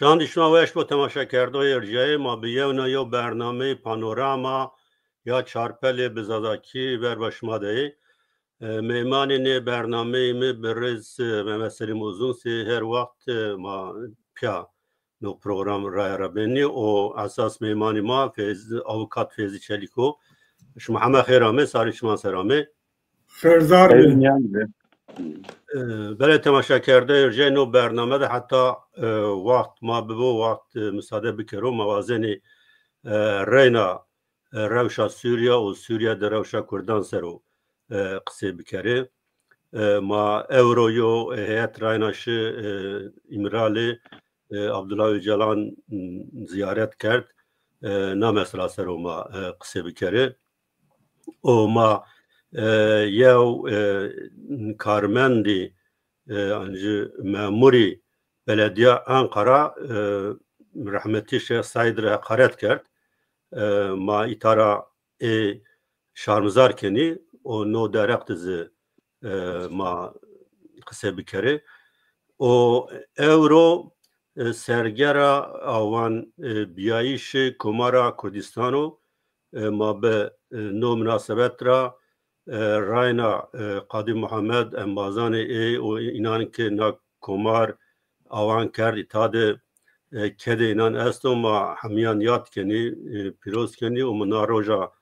شاندی شما ویش با تماشا کرده ارجای ما بیاونا یا برنامه پانوراما یا چارپل بزاداکی ور باشماده میمانی نه برنامه می برز ممثلی موضوع سی هر وقت ما پیا نو پروگرام رای ربینی و اساس میمانی ما آوکات فیزی چلیکو شما همه خیرامه ساری شما سرامه خیردار بله تماشا کرده ارجای نو برنامه ده حتی وقت ما ببو وقت مساعده بکرو موازنی رینا روشا سوریا و سوریا در روشا کردان سرو قصه بکره ما اورویو هیئت رایناش امرالی عبدالله جلان زیارت کرد نامسلا سرو ما قصه بکره و ما یو کارمندی ماموری بلدیه انقره رحمتی شیخ سعید را حقارت کرد ما ایتارا شارمزار کنی و نو درکت ما قصه بکره و اورو سرگرا آوان بیایش کمارا کردستانو ما به نو مناسبت را راینا قادم محمد امبازان و اینان که نا کمار آوان کرد ایتاده کده اینان است و ما همیان یاد کنی پیروز کنی و منا روژا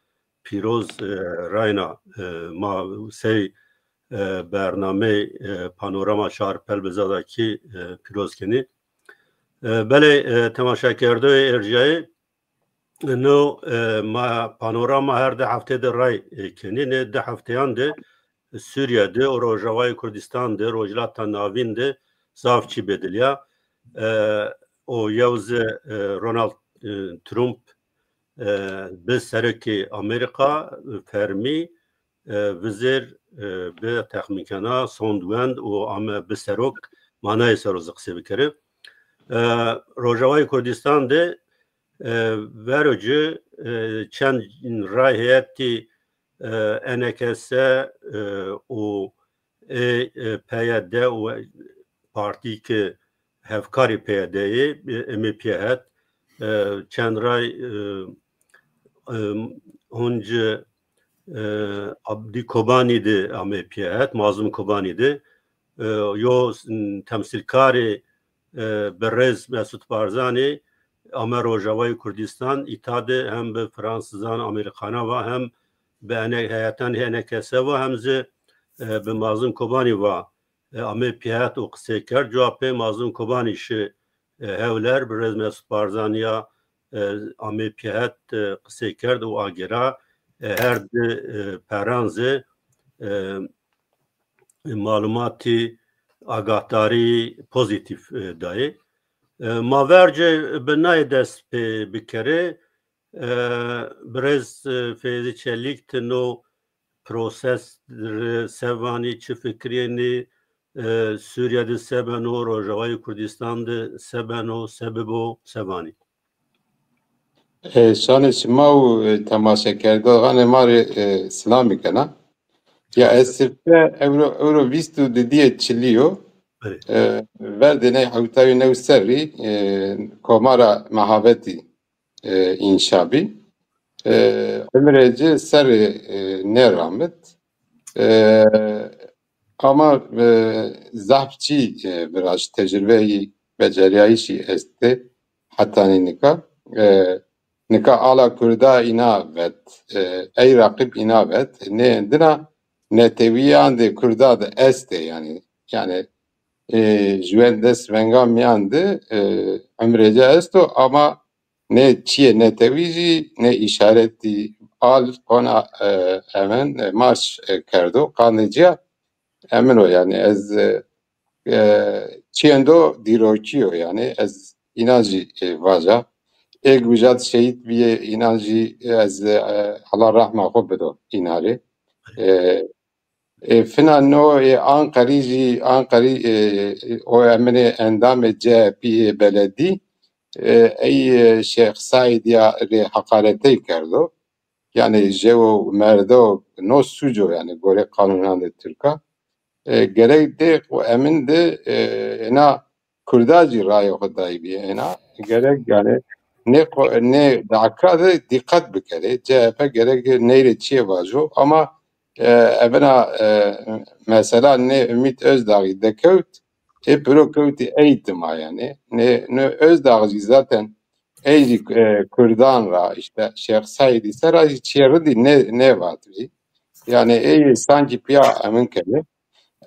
پیروز راینا ما سی برنامه پانوراما شارپل بزاداکی پیروز کنی بله تماشا کرده ارجای نو ما پانوراما هر ده هفته ده رای کنی نه ده هفتهان ده سوریه ده و روژاوای کردستان ده روجلاتا ناوین ده زافچی بدلیا و یوز رونالد ترامپ به سرکی امریکا فرمی وزیر به تخمیکانا سوندوند و اما به سرک مانای سروز قصه بکره روژاوای کردستان ده ورجه چند رای هیئتی NKS و پیاده و پارتی که هفکاری پیاده امی پیاد چند رای هنج عبدی کوبانی ده امی پیاد مازم کوبانی ده یو تمثیلکاری برز مسعود بارزانی اما روژاوای کردستان ایتاده هم به فرانسزان امریکانا و هم به هیئتان NKS و هم به مازم کوبانی و اما پیات و قصه کرد جواب مازم کوبانیش هولر برز مسعود بارزانیا اما پیات قصه کرد و آگرا هر پرانزه معلوماتی آگاهداری پوزیتیف دایی ما ورجه بنای دست بکره برز فیزی چلیک نو پروسس سوانی چه فکرینی سوریه ده سبنو روژاوای کردستان ده سبنو سببو سوانی شان شما و تماشا کرده غانه ماری سلام میکنه یا اسفه اورو ویستو دیه چلیو وردنه حوتاوی نو سری کمارا محاوتی inşabi. Ömrece ser neramet. Ama zahçı biraz tecrübeyi beceriyişi este hatta nika nika ala kurda inavet ey rakip inavet ne endina ne teviyan de kurda da este yani jüvendes vengam yandı ömrece esto ama ne çiye ne tevizi ne işareti al ona hemen marş kerdo kanıcıya emin o yani ez çiendo dirokiyo yani ez inancı vaja ek vücat şehit bir inancı ez Allah rahma hubbedo inari finan no Ankari o emine endam CHP beledi ای شیخ سعید یا ری حقارتی کردو یعنی جو مردو نو سوجو یعنی گوره قانونان ده ترکا گره ده و امن ده اینا Kurdacı rayı Xudayı biyena gerek yani ne dakika dikkat bükere CHP gerek neyle çiğ vazo ama evena mesela ne Ümit Özdağ'ı dekevt pro kevti eğitim yani ne Özdağ'ı zaten Ey Kürdan ra işte Şeyh Said Serayı çiğredi ne vatri yani ey sanki piya emin kere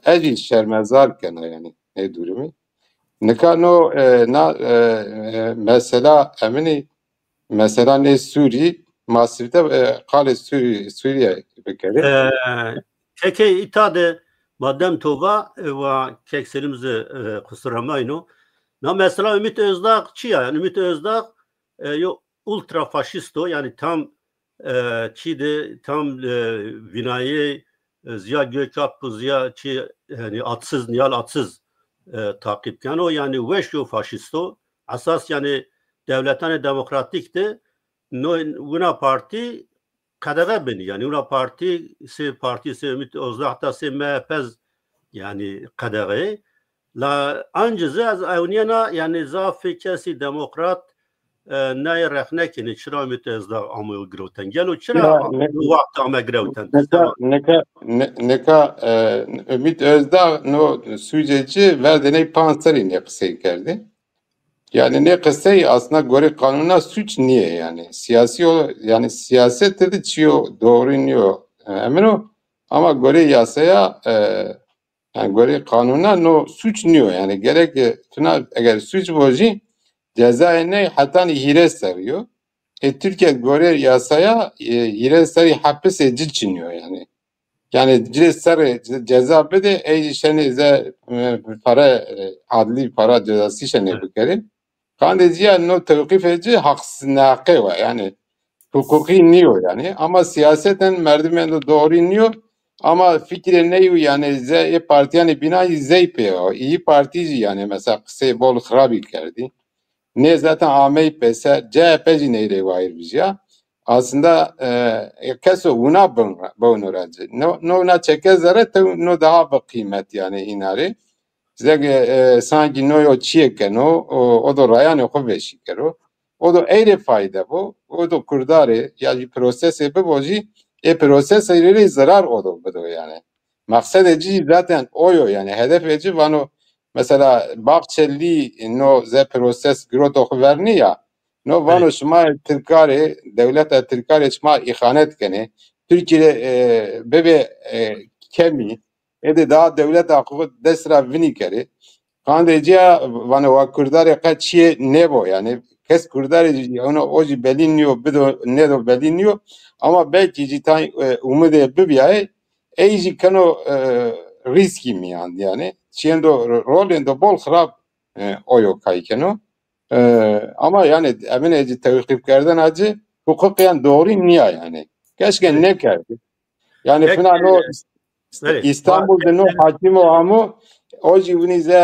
ey şermezar kana yani ne durumu Nikano mesela emini mesela ne Suriye masifte kale Suriye bekeri. Keke itade madem tova ve kekselimizi kusuramayno. Na mesela Ümit Özdağ çiya yani Ümit Özdağ yo ultra faşisto yani tam çide tam vinayi Ziya Gökalp Ziya çi yani atsız niyal atsız takip yani o yani veşyo faşisto asas yani devletane demokratikti no buna parti kadere beni yani una parti se Ümit Özdağ hatta se MHP yani kadere la ancizı az ewniyana yani zafi kesi demokrat ne rexnekini çira Ümit Özdağ amı groten gelo çira vakt amı groten Neka Ümit Özdağ no Süceci verdene panserin yapısı kerdi. Yani ne kısayı aslında göre kanuna suç niye yani siyasi yani siyaset dedi çiyo doğru iniyor emin o ama göre yasaya yani göre kanuna no suç niye yani gerek tuna eğer suç boji ceza ne hatta hire seviyor. Türkiye göre yasaya hire seri hapis edil çiniyor yani. Yani ceza bede ey şeni ze para adli para cezası şeni bikerim. Kandeziye no tevkif edici haksızlığı var yani hukuki iniyor yani ama siyaseten merdivende doğru iniyor ama fikri ne yani parti yani binayı zeype iyi partici yani mesela kısa bol harabi kerdi. Ne zaten AMEY pese CHP'ci neyle vayır biz ya. Aslında keso una bunuracı. No na çekezlere no daha bir kıymet yani inari. Size sanki no yo çiğken o da rayan o beşikero. O da eğri fayda bu. O da kurdari ya bir proses yapı boji proses eğri zarar o da bu yani. Maksat eci zaten oyo yani hedef eci vano mesela Bahçeli no ze proses groto verni ya no vano şma Türkari devlet Türkari şma ihanet kene Türkiye bebe kemi ede daha devlet akı desra vini kere Kandecia vano wa kurdari kaçiye nebo yani kes kurdari onu oji belinliyor bido ne do belinliyor ama belki citan umude bibiye eji kano riski mi yani siendo rolendo bol harap oyo kaykeno ama yani emin eci tevkiflerden acı hukuken doğru niye yani keşke ne kerdi yani falan o İstanbul'da no hakim o amu o civinize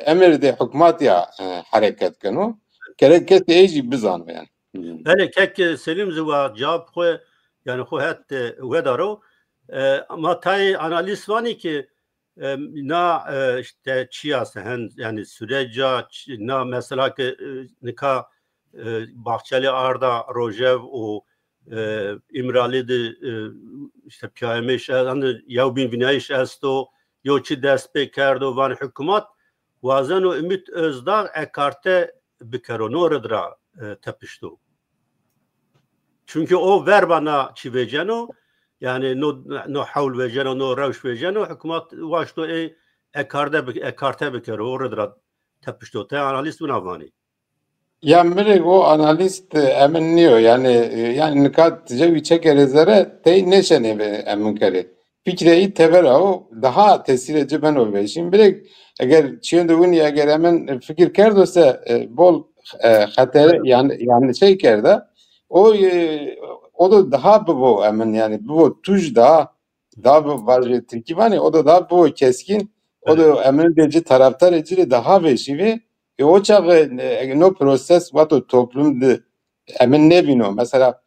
emir de hükümet ya hareket kenu gerek kes eji bizan yani. Hele kek Selim zıva cevap koy yani koy hat vedaro ama tay analiz vani ki na işte çiyas yani sürece na mesela ki nika Bahçeli Arda Rojev o İmralı de işte piyameş yani ya bin vinayış esto yo çi despê kerdo van hükümet wazen o Ümit Özdağ ekarte bikerono redra tepişto. Çünkü o ver bana çi veceno yani no havl veceno no revş veceno hükümet vaşto ekarte bikero o redra tepişto. Te analist bunavani. Ya mere o analist emin niyor yani nikat cevi çekerezlere te neşene ve emin kere. Fikreyi tevera o daha tesir edici ben o ve şimdi bir eğer çiğnduğun ya eğer emin fikir kerdose bol hater yani şey kerde o da daha bu emin yani bu tuj daha bu var Türkiye o da daha bu keskin o da emin edici taraftar edici daha beşivi o çağı no proses vato toplumda emin ne bino mesela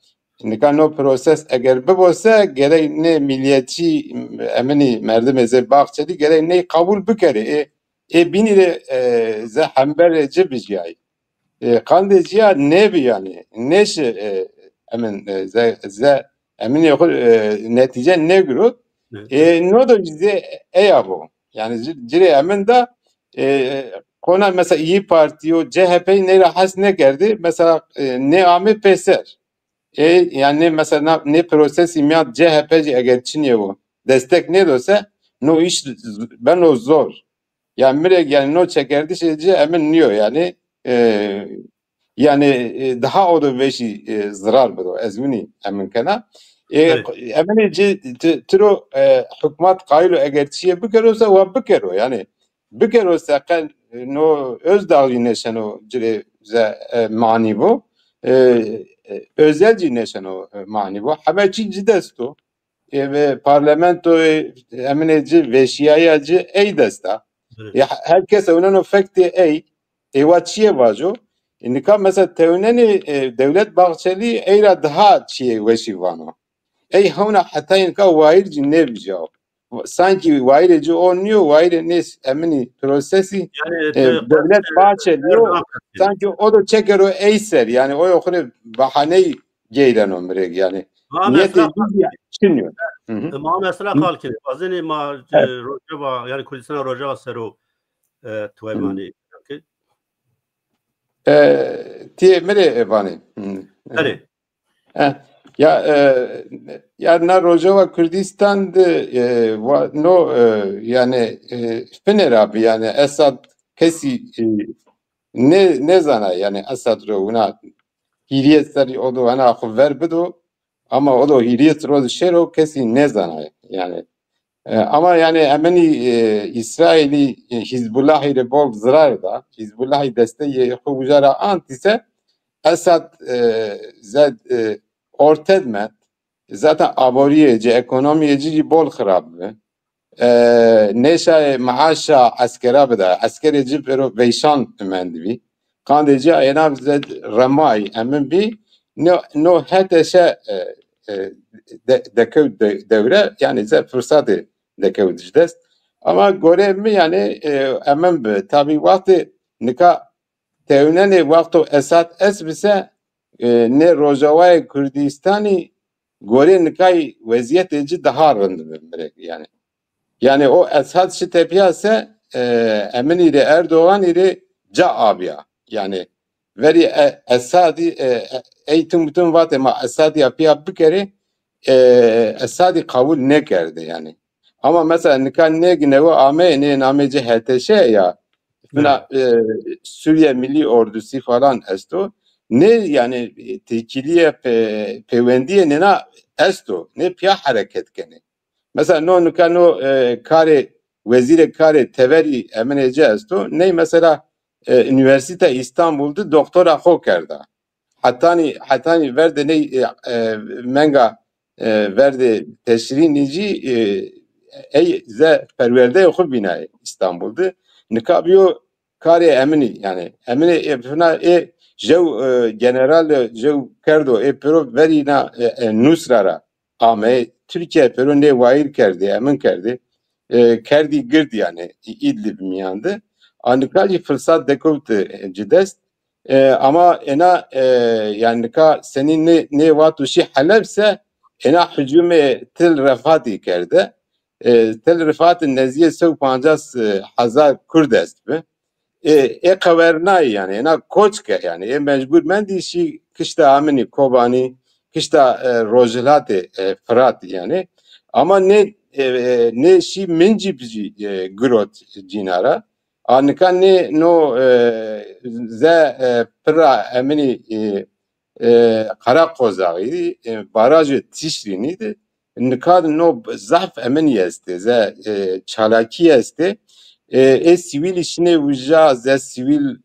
ne no proses eğer bu olsa gerek ne milliyetçi emini merdim eze Bahçeli gerek ne kabul bükeri binire ze hember cibiciyay kandeciya ne bi yani neş emin ze emin yok netice ne gru no da bize eyabo yani cire emin da kona mesela İyi Parti o CHP'yi ne has ne geldi mesela ne ame peser yani mesela ne proses imyat CHP'ci eğer Çin'ye bu destek ne dose no iş ben o zor yani mirek yani no çekerdi şeyci emin niyor yani yani daha o da beşi zarar bu ezmini emin kana emin tro hükümet kaylo eğer çiye bikerosa ve bikero yani bikerosa kan no özdağlı neşeno cire mani bu özel neşeno mani bu haberci cidesto ve parlamento emineci ve şiayacı ey desta ya herkes onun fakti ey evaçiye vajo indika mesela teuneni devlet bahçeli eyra daha çiye veşi vano ey hona hatta inka vair cinne bijao sanki vaireci olmuyor vair nes emini prosesi devlet bahçeli sanki o da çeker o eyser yani o yukarı bahaneyi geylen ömrek yani niyeti düşünüyor. ما مثلا قال كده أظن ما رجبا يعني كردستان رجبا سرو تويماني تي مري evani. Evet. Ya na Rojava Kürdistan no yani Fener yani Esad kesi ne zana yani Esad ro una hiriyet seri odu ana xver bidu ama odu hiriyet ro şero kesi ne zana yani ama yani emeni İsrail'i Hizbullah'ı ile bol zarar da Hizbullah'ı desteği hujara antise Esad zed ortedmet zaten aboriyeci ekonomiyeci bol xarabı neşe maaşa askera beda askerici pero veyşan mendivi kandeci ayna zed ramay emin bi no heteşe dekev devre yani zed fırsatı dekev dişdest ama görev mi yani emin bi tabi vakti nika tevneni vakto Esad esbise ne Rojava'yı Kürdistan'ı göre nikay vaziyetici daha rındı yani. Yani o Esad şi tepiyase emin ile Erdoğan ile ca abiya. Yani veri Esad'i eğitim bütün vat ama Esad yapıya bir kere Esad'i kabul ne kerdi yani. Ama mesela nikah ne güne o ame ne nameci HTŞ ya buna Suriye Milli Ordusu falan esto ne yani tekiliye pevendiye ne na esto ne piya hareket kene. Mesela no nukano kare vezire kare teveri emenece esto ne mesela üniversite İstanbul'da doktora ho kerda. Hatani verdi ne menga verdi teşrinici ey ze perverde yok binayı İstanbul'da. Nikabiyo kare emini yani emini fena jev general jev kerdo pero verina nusrara ame Türkiye pero ne vair kerdi emin kerdi kerdi girdi yani İdlib miyandı anikali fırsat dekovtu cidest ama ena yani ka senin ne vatuşi Halepse ena hücume tel refati kerdi tel refatın neziye 150,000 Kurd est be kavernay yani ena koçke yani mecbur men dişi kışta amini kobani kışta rojlate fırat yani ama ne şi minci bizi grot cinara ankan ne no ze pıra amini kara kozağı barajı tişriniydi nikad no zaf emini este ze çalaki este sivil işine uca ze sivil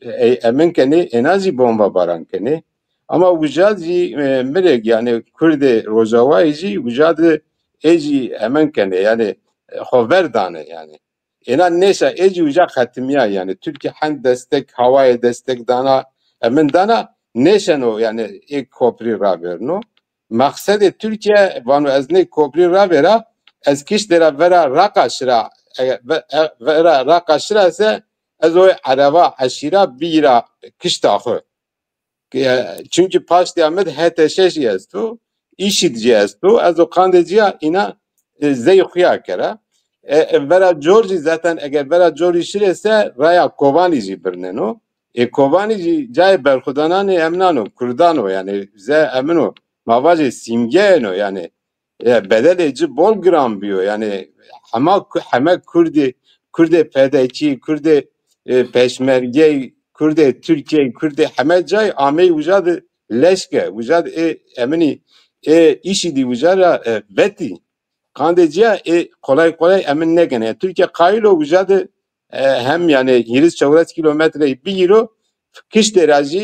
emin kene enazi bomba baran kene ama ucazi merek yani Kürde Rojava'yı ucadı eci emin kene yani haverdane yani ena neşe eci uca hatmiya yani Türkiye han destek havaya destek dana emin dana neşen o yani kopri raberno maksede Türkiye vanu ezne kopri rabera ez kişlere vera rakaşra vera rakaşra ise ez o araba aşira bira kışta xo çünkü paş diyamet HT6 yestu işit yestu ez o kandeciya ina zeyxuya kera vera Georgi zaten eğer vera Georgi şirese raya kovani ji birneno kovani ji cay berxudanani emnano kurdano yani ze emno mavaje simgeno yani bedeleci bol gram biyo yani hema Kürde PDK, Kürde Peşmerge, Kürde Türkiye, Kürde heme cay ame vücadı leşke, vücadı emini işi di vücada beti. Kandeciya kolay kolay emin ne gene. Türkiye kaylo vücadı hem yani 20 çevres kilometre bir euro kış derajı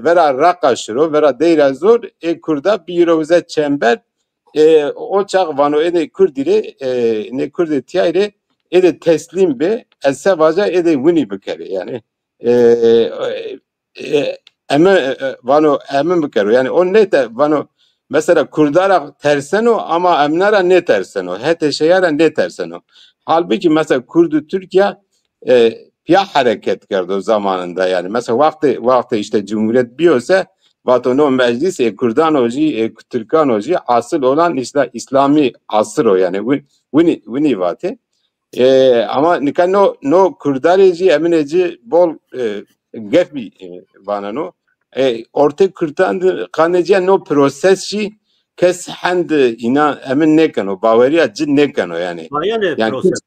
vera rakaşro, vera deyra zor kurda bir euro vüze çember o çağ vano ede kurdire ne kurdi tiyayre ede teslim be esse vaja ede wini bikere yani eme vano eme bikere yani on ne te vano mesela kurdara terseno ama emnara ne terseno hete şeyara ne terseno halbuki mesela Kurdu Türkiye piya hareket kerdi zamanında yani mesela vakti işte Cumhuriyet biyose Vatano meclis Kurdanoji Türkanoji asıl olan İslami asır o yani wini vate ama nikan no Kurdareci emineci bol gefi vanano orta Kürtan kaneciya no prosesi kes hand ina emin nekano bavariya cin nekano yani proses.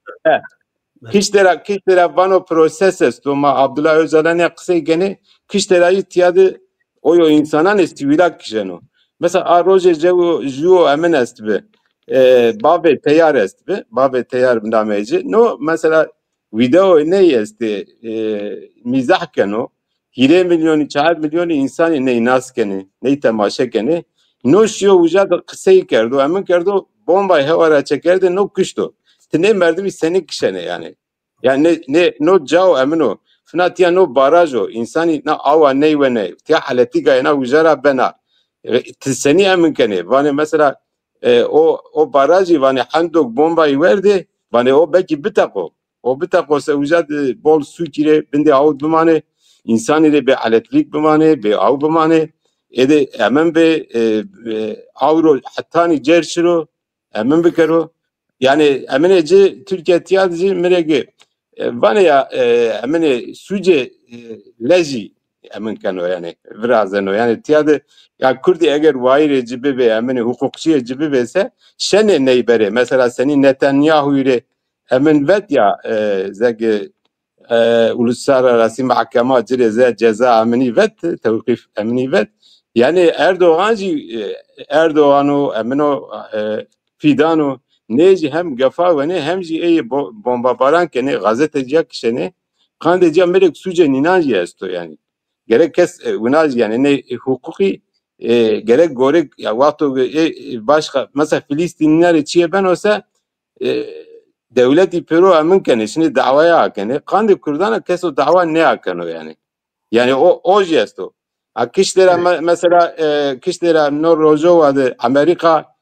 kişlere vano proseses toma Abdullah Öcalan ya kısa gene kişlere tiyadı o insana nestivila kişeno mesela arroje jevo emin est be bave teyar est be bave teyar nameci no mesela video ne est mizah keno 20 milyon 4 milyon insan ne inas kene ne temaşa kene no şio uca kısa kerdo emin kerdo bomba hevara çekerdi no kuştu ne merdi seni kişene yani ne no cao emino fnatiya no barajo insani na awa ne ve ne tiya haleti gayna ujara bena tiseni emin kene vane mesela o baraji vane handok bombayı verdi vane o belki bitako se ujad bol su kire binde avut bimane insani de be haletlik bimane be av bimane ede emin be avro hattani cerşiro emin bikero yani emineci Türkiye tiyadzi miregi vane ya emine suje leji emin kano yani birazeno yani tiyadı ya Kurdi eğer vaire cibi ve emine hukukçiye cibi ise şene neybere mesela senin Netanyahu ile emin vet ya zeki uluslararası mahkeme cire ceza emini vet tevkif emini vet yani Erdoğan'u emino Fidan'u neci hem gafa ve ne hem ji bomba baran kene gazeteciya kişene kandeciya melek suje ninaj esto yani gerek kes unaj yani ne hukuki gerek gorek ya vato başka mesela Filistinliler içiye ben olsa devleti Peru emin kene şimdi davaya hakene kandi Kurdana kes o dava ne hakeno yani o gesto kişilere mesela kişilere no Rojava'da Amerika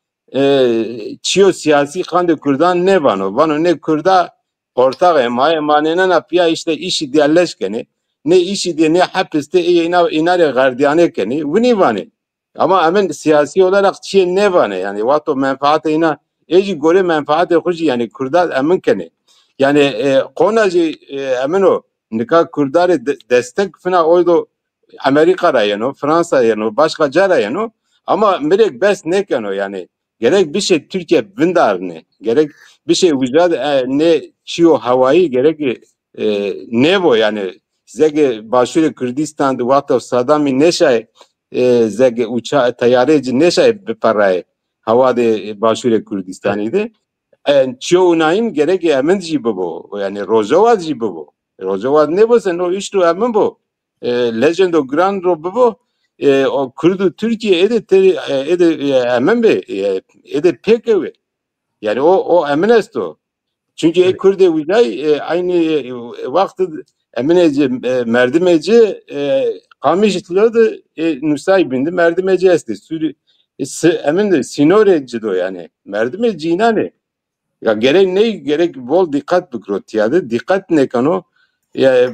çiyo siyasi kandı Kurdan ne vano ne Kurda ortak emanenan apya işte işi diğerleşkeni ne işi diye ne hapiste inare gardiyane keni vini vani ama hemen siyasi olarak çiye ne vani yani vato menfaate ina eji gore menfaate hoji yani Kurda emin keni yani konacı emin o nika Kurdare destek fina oydu Amerika yani Fransa yani başka cara yani ama merek bes ne keno yani gerek bir şey Türkiye bindar ne gerek bir şey vücud ne çiyo havayı gerek ne bu yani zege başörü Kürdistan'da vato Saddam'ı ne şey zege uçağı tayyareci ne şey bir parayı havada başörü Kürdistan'ıydı çiyo unayın gerek emin gibi bu yani Rojava gibi bu Rojava ne bu sen o işte emin bu Legend of Grand Ro bu o Kurdu Türkiye emin be pek evi yani o emin esto çünkü Kürde vilay aynı vakti emineci merdimeci kamışıtladı nusay bindi merdimeci esti sürü emin de sinoreci do yani merdimeci inane ya gerek bol dikkat bükrotiyadı dikkat ne kano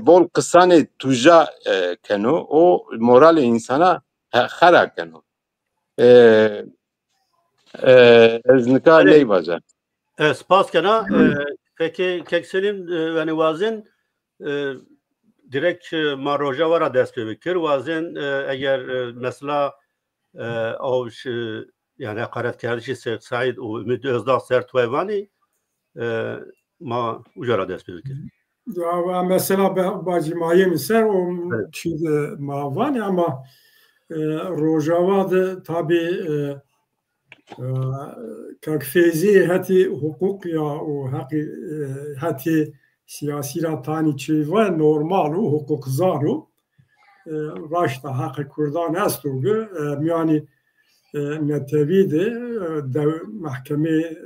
بول قسان توجا کنو او مورال انسانا خرا کنو از نکا لی بازن سپاس کنا peki kekselin yani vazin direkt ma roja vara dest bikir vazin eğer mesela o yani hakaret kardeşi Seyit Said o Ümit Özdağ sert vayvani ma ujara dest bikir. Mesela bacımayı misal o çiğ mavan ama rojava da tabi kakfezi hati hukuk ya o hati siyasi ratani çiğ normal o hukuk zaru raşta hakkı kurdan estuğu yani netevide mahkeme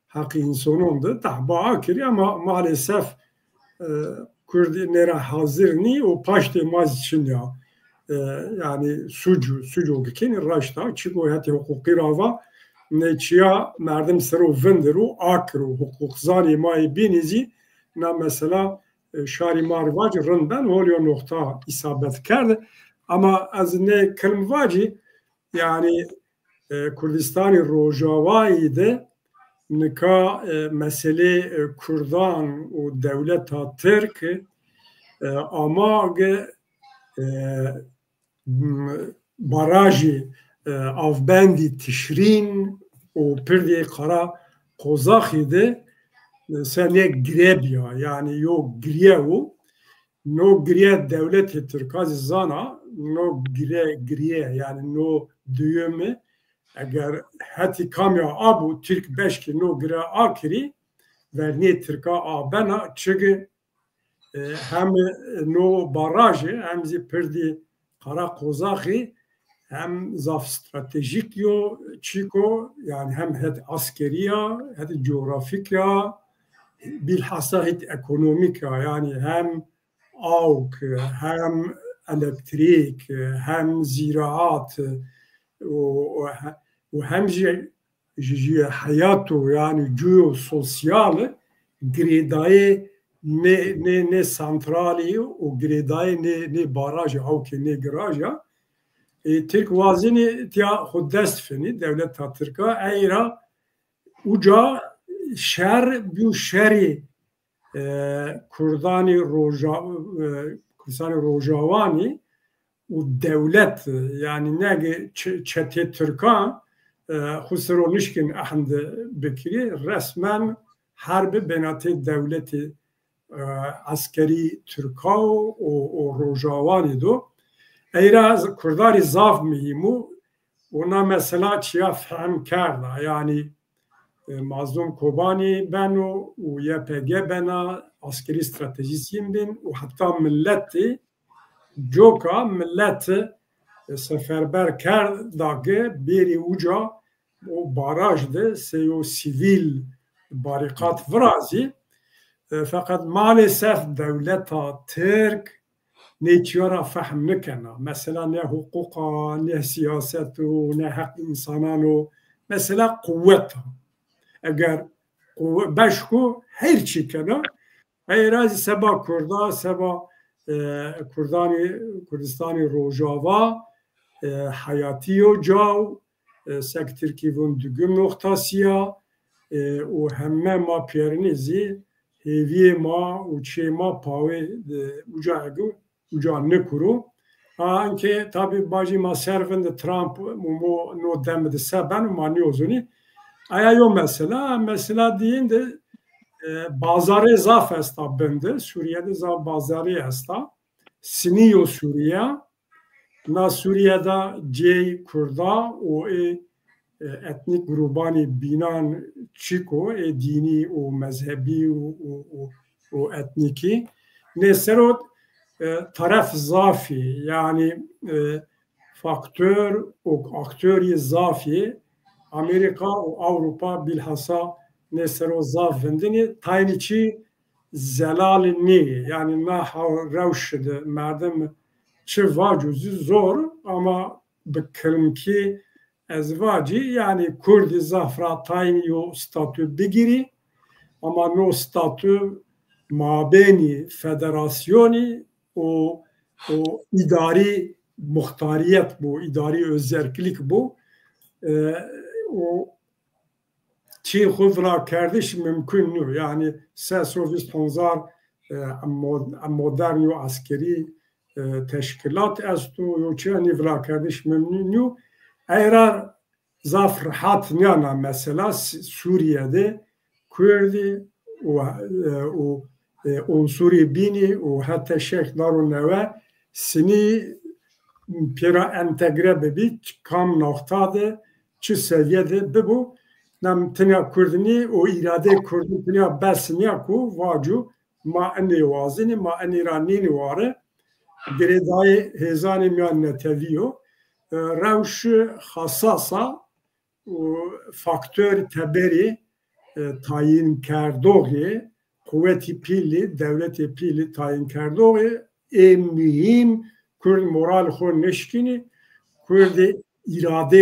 hakkı insanındı tahbağa kiri ama maalesef Kurdi nera hazır ni o paşte maz için ya yani sucu ki raşta çıkıyor hati hukuki rava ne çiya merdim sıru venderu akru hukuk zani mai binizi na mesela şari marvaj rından oluyor nokta isabet kerdi ama az ne kelmvaci yani Kurdistan'ı Rojava'yı de nika mesele Kurdan o devleta Türk ama barajı avbendi tişrin o pirdiye kara Kozakhi de sene Grebya yani yok Griyevo no Griye devleti Türkazı zana no Griye yani no düğümü eğer hati kamya abu Türk beşki no gira akiri verni Türka abena çünkü hem no barajı hem zipirdi kara Kozakhi hem zaf stratejik yo çiko yani hem het askeriya het coğrafik ya bilhassa het ekonomik ya yani hem avk hem elektrik hem ziraat و هم جی حیاتو یعنی جو سوسیال گریدای نه سانترالی و گریدای نه باراج او که نه گراجا ترک وازنی تیا خود دست فنی دولت تا ترکا ایرا اوجا شر بیو شری کردانی روجاوانی و devlet yani ne çete Türkan Husronişkin ahند bekiri resmen harbi benati devleti askeri Türka o Rojavani do eyra Kurdari zaf mihimu ona mesela çiya fahm karda yani Mazlum Kobani ben o YPG bena askeri stratejisiyim bin o hatta milleti Joka millet seferber kerdage beri uca o barajdı seyo sivil barikat vrazi fakat maalesef devleta Türk ne çiyara fahm nikena mesela ne hukuka ne siyasetu ne hak insanano mesela kuvveta eğer beşku her çikena eyrazi seba kurda seba Kurdistani Rojava hayati o cav sektirkivun dügüm noktasıya o hemme ma piernizi heviye ma uçe ma pave uca ne kuru anke tabi baji ma servende Trump mu no demedi seben mani ozuni ayayo mesela deyin de bazarı zaf esta bende Suriye'de zaf bazarı esta Siniyo Suriye na Suriye'de Cey Kurda o etnik grubani binan çiko dini o mezhebi o etniki ne serot taraf zafi yani faktör o aktörü zafi Amerika o Avrupa bilhassa ne sero zaf vendini tayniçi zelalini yani na revşde merdem çi vacuzu zor ama bıkırım ki ezvacı yani Kurdi zafra tayni o statü bigiri ama no statü mabeni federasyoni o idari muhtariyet bu, idari özerklik bu. O çi xuvra kardeş mümkün nü. Yani sesovist honzar modern ve askeri teşkilat estu yoçu nivra kardeş memnun nü. Eğer zaf rahat niyana mesela Suriye'de Kürdi o unsuri bini o hatta Şeyh Daruneve seni pira entegre bebit kam noktada çi seviyede bebu nam tına Kürdini o irade Kürdini tına besniya ku vacu ma eni vazini ma eni ranini vare gredai hezani mian teviyo revş hassasa faktör teberi tayin kerdoği kuvveti pilli devleti pilli tayin kerdoği mühim Kurd moral xo neşkini Kurd irade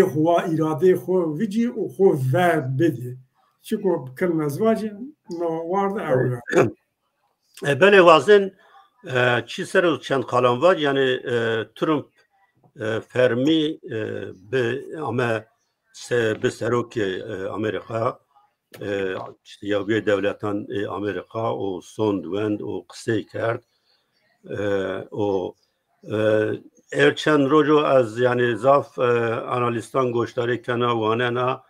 xo vici o xo ver bedi çünkü kelmez vacin no vardı evra bele vazin çi ser çend kalan var yani Trump fermi be ama be seroki Amerika işte yaviye devletan Amerika o son dwend o kısay kerd o erçen rojo az yani zaf analistan goşları kana vanena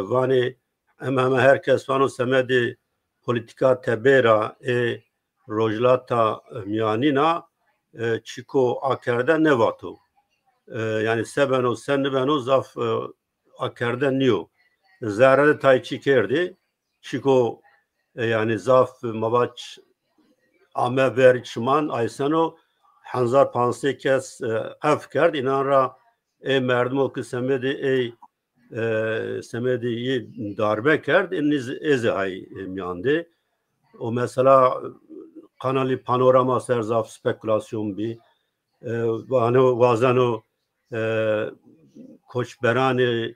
vani ama herkes vano semedi politika tebera rojlata miyanina çiko akerde nevato yani sebeno senbeno zaf akerde niyo zararı tayçi kerdi çiko yani zaf mavaç ame verçman aysano hanzar panse kes ev kerd inanra merdim o semedi semedi darbe kerd iniz ezay miyandi o mesela kanali panorama serzaf spekülasyon bir vano vazano koçberani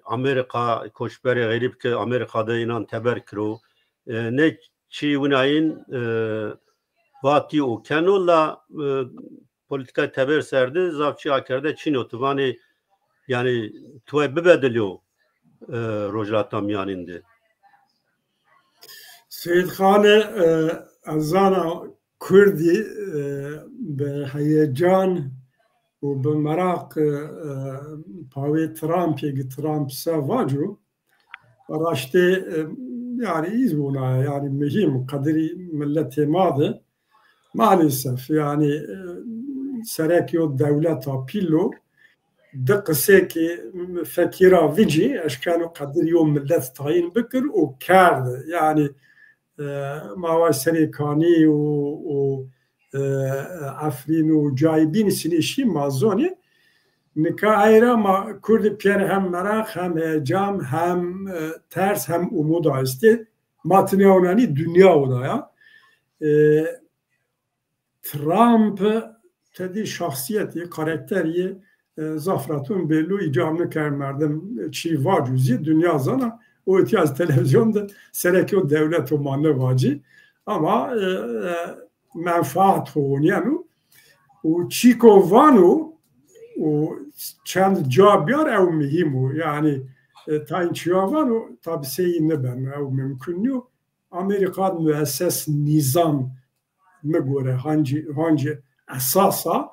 Amerika koçberi garip ki Amerika'da inan teberkro ne çi unayin vati o kenola politika teber serdi zavçı akerde Çin otuvani yani tuve bebediliyor rojlatam yaninde Seyyid Khane azana Kürdi be heyecan و به مراق پاوی Trump سواجو راشته yani izbuna yani mühim kadri milleti madı maalesef yani serekiyo devleta pillo de qiseki fekira vici eşkanu kadriyo millet tayin bikir o kardı yani mava serikani o Afrin و جایبین سنیشی مازونی نکا ایرا ما کرد پیر هم مراخ هم هجام هم ترس هم umud است ماتنی اونانی دنیا اونایا ترامپ تدی شخصیتی کاراکتری زافراتون بلو ایجام نکر مردم چی واجوزی دنیا زانا o اتیاز تلویزیون ده سرکی و devlet و مانه واجی ama menfaat hoğuniyanu o çikovanu o çend cevabiyar ev mühimu yani tayin çivavanu tabi seyinle ben ev mümkünlü Amerikan müesses nizam me göre hangi esasa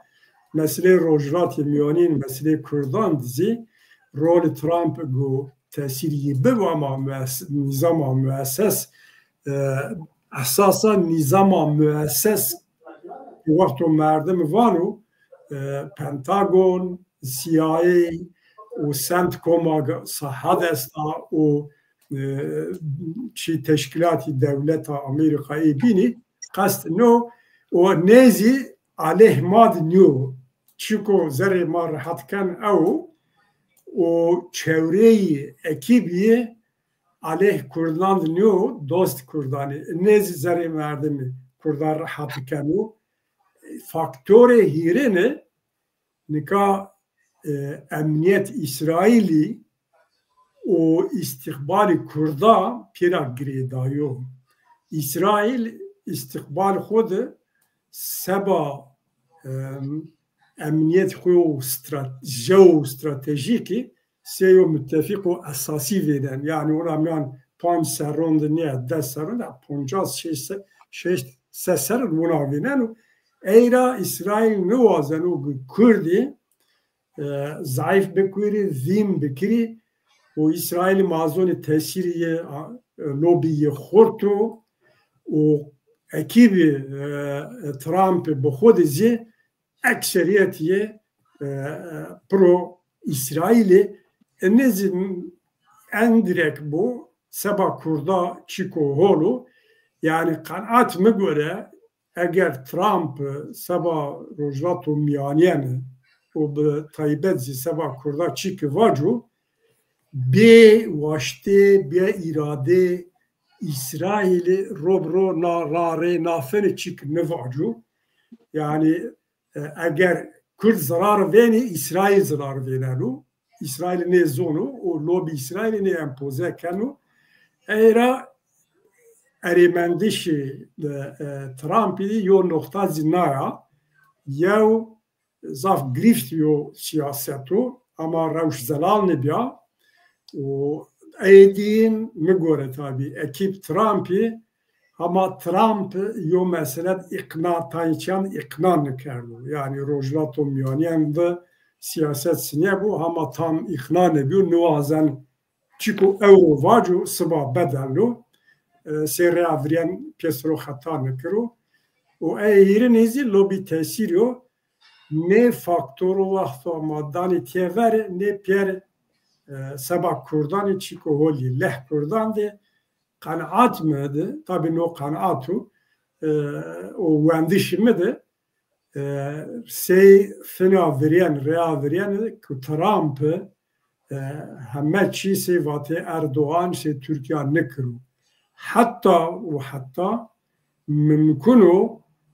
mesele rojrat miyanin mesele Kürdan dizi rol Trump go tesiri bev ama nizama müesses اساسا نظام مؤسس وقت مردم وانو پنتاگون CIA و سنتکوم صحت استا و چی تشکیلات دولت آمریکایی بینی قصد نو و نزی علیه ماد نیو چیکو زر ما راحت کن او و چوری اکیبی aleyh Kurdan diyor, dost Kurdani. Ne zari verdi Kurdar rahat kanu. Faktörü hirene nika emniyet İsraili o istikbali Kurda pira gredayo. İsrail istikbal xwe seba emniyet xwe û jeostratejîkî sêyo müttefîq û esasî vêden. Yani oramiyan 5 seron niye 10 seron 50 6 seron wina vênen û eyra İsrail niwazen û Kurdî zayıf bikiri, zîm bikiri û İsrail mazonê tesîriyê lobiyê xorto û ekîbê Trump bi xwe de zê ekseriyetiyê pro İsrailê nêzin en direkt bu seba Kurda çîko holo yani qenaat me göre eğer Trump seba rojnato miyaniye û bi taybet zî seba Kurda çîkî vacu bê waştê bê îradê İsrail'i robro rarê nafenê çîk nivacu yani eğer Kurd zarar veni İsrail zarar venelu İsrail ne zonu o lobi İsrail ne empoze kenu era erimendişi Trump'i yo nokta zinaya yev zaf grift yo siyasetu ama rewş zelal nebya o eydin mi göre tabi ekip Trump'i ama Trump yo mesela ikna tayçan ikna nekerdu. Yani rojnato miyaniyen de siyaset sine bu ama tam ikna nebiyor. Nuazen çiko euro vacu sıba bedellu seri avriyen pesro hata nekiru o eğri nezi lobi tesiriyor ne faktoru vaktu maddani tever ne per sabah kurdan çiko holi leh kurdan de kanaat mıydı? Tabii no kanaatu o vendiş mıydı? Fena veriyen, rea veriyen ki Trump hemme çiğsi vatı Erdoğan Türkiye nekru. Hatta mümkün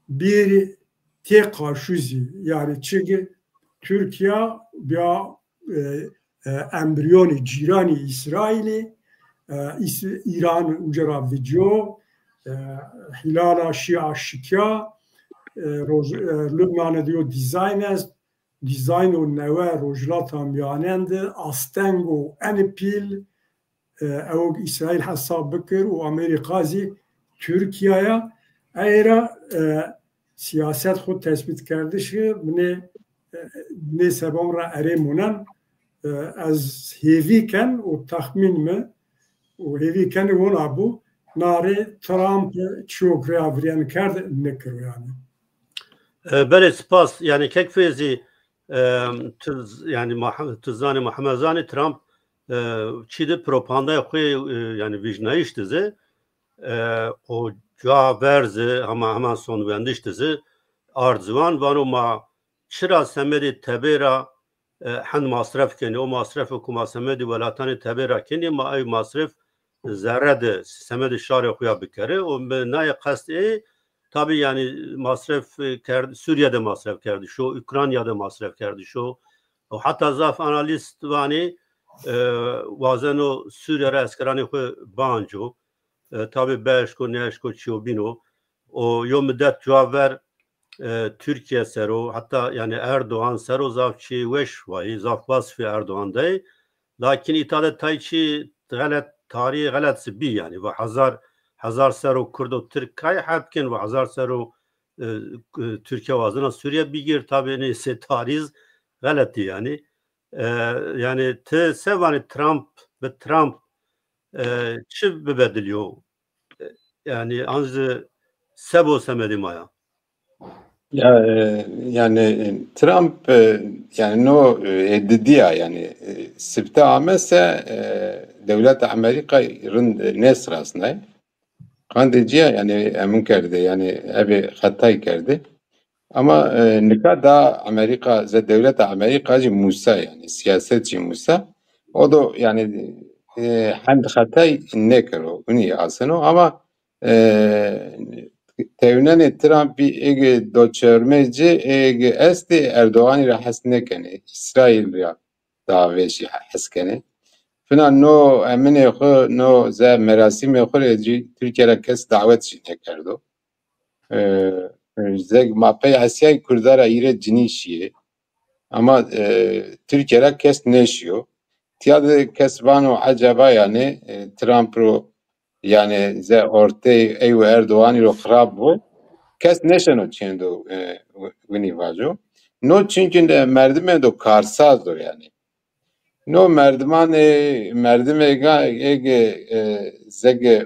bir tek karşızi yani çünkü Türkiye bir embriyoni cirani İsrail'i İran ucara video hilala şia şikya Lübnan'da diyor dizayn o neve rojlata miyanende astengo enpil ev İsrail hesab bikir o Amerikazi Türkiye'ye eyra siyaset xud tespit kerdişi ne sebemra eremunan az heviken o tahmin mi o heviken ona bu nare Trump çok reavriyan kerd nekir yani. Bele spas yani kek fezi yani tuzani Muhammedzani Trump çide propaganda koy yani vicnayış dizi o caverze ama hemen son vendiştizi arzuan vano ma çıra semedi tebera hen masraf keni o masraf kuma semedi velatani tebera keni ma ay masraf zerrede semedi şare koya bikere o naya kasti tabi yani masraf kerdi Suriye'de masraf kerdi şu Ukrayna'da masraf kerdi şu o hatta zaf analist vani vazeno Suriye askerani koy banjo tabi beşko neşko çiobino o yo müddet cevap ver Türkiye sero hatta yani Erdoğan sero zavçı veş vayi zaf vasfi Erdoğan dey lakin italet tayçi galet tarihi galetsi bi yani ve hazar sero Kurdo Türkay hepkin ve hazar sero Türkiye vazına Suriye bigir tabi neyse tariz galeti yani yani te sevani Trump çi bebediliyor yani anzı sebo semedi maya. Ya yani Trump yani no dedi ya yani sipte amese devlet Amerika rın ne sırasında kandiciye yani emin kerdi yani abi hatay kerdi ama ne da Amerika ze devlet Amerikacı Musa yani siyasetçi Musa o da yani hem hatay ne kero bunu aslında ama tevnen Trump ege doçermeci ege esti Erdoğan ile hasne kene İsrail ya daveşi haskene فنا نو امن خو نو ز مراسم خو رجی ترکیه را کس دعوت شده کردو زگ ماپی اسیای کردارا ایره جنیشیه اما Türkiye را کس نشیو تیاد کس وانو عجبا yani Trump رو yani ze orte ev Erdoğan رو خراب بو کس نشنو چندو ونی واجو نو çünkü de merdime do karsaz do yani نو مردمان مردم ege zege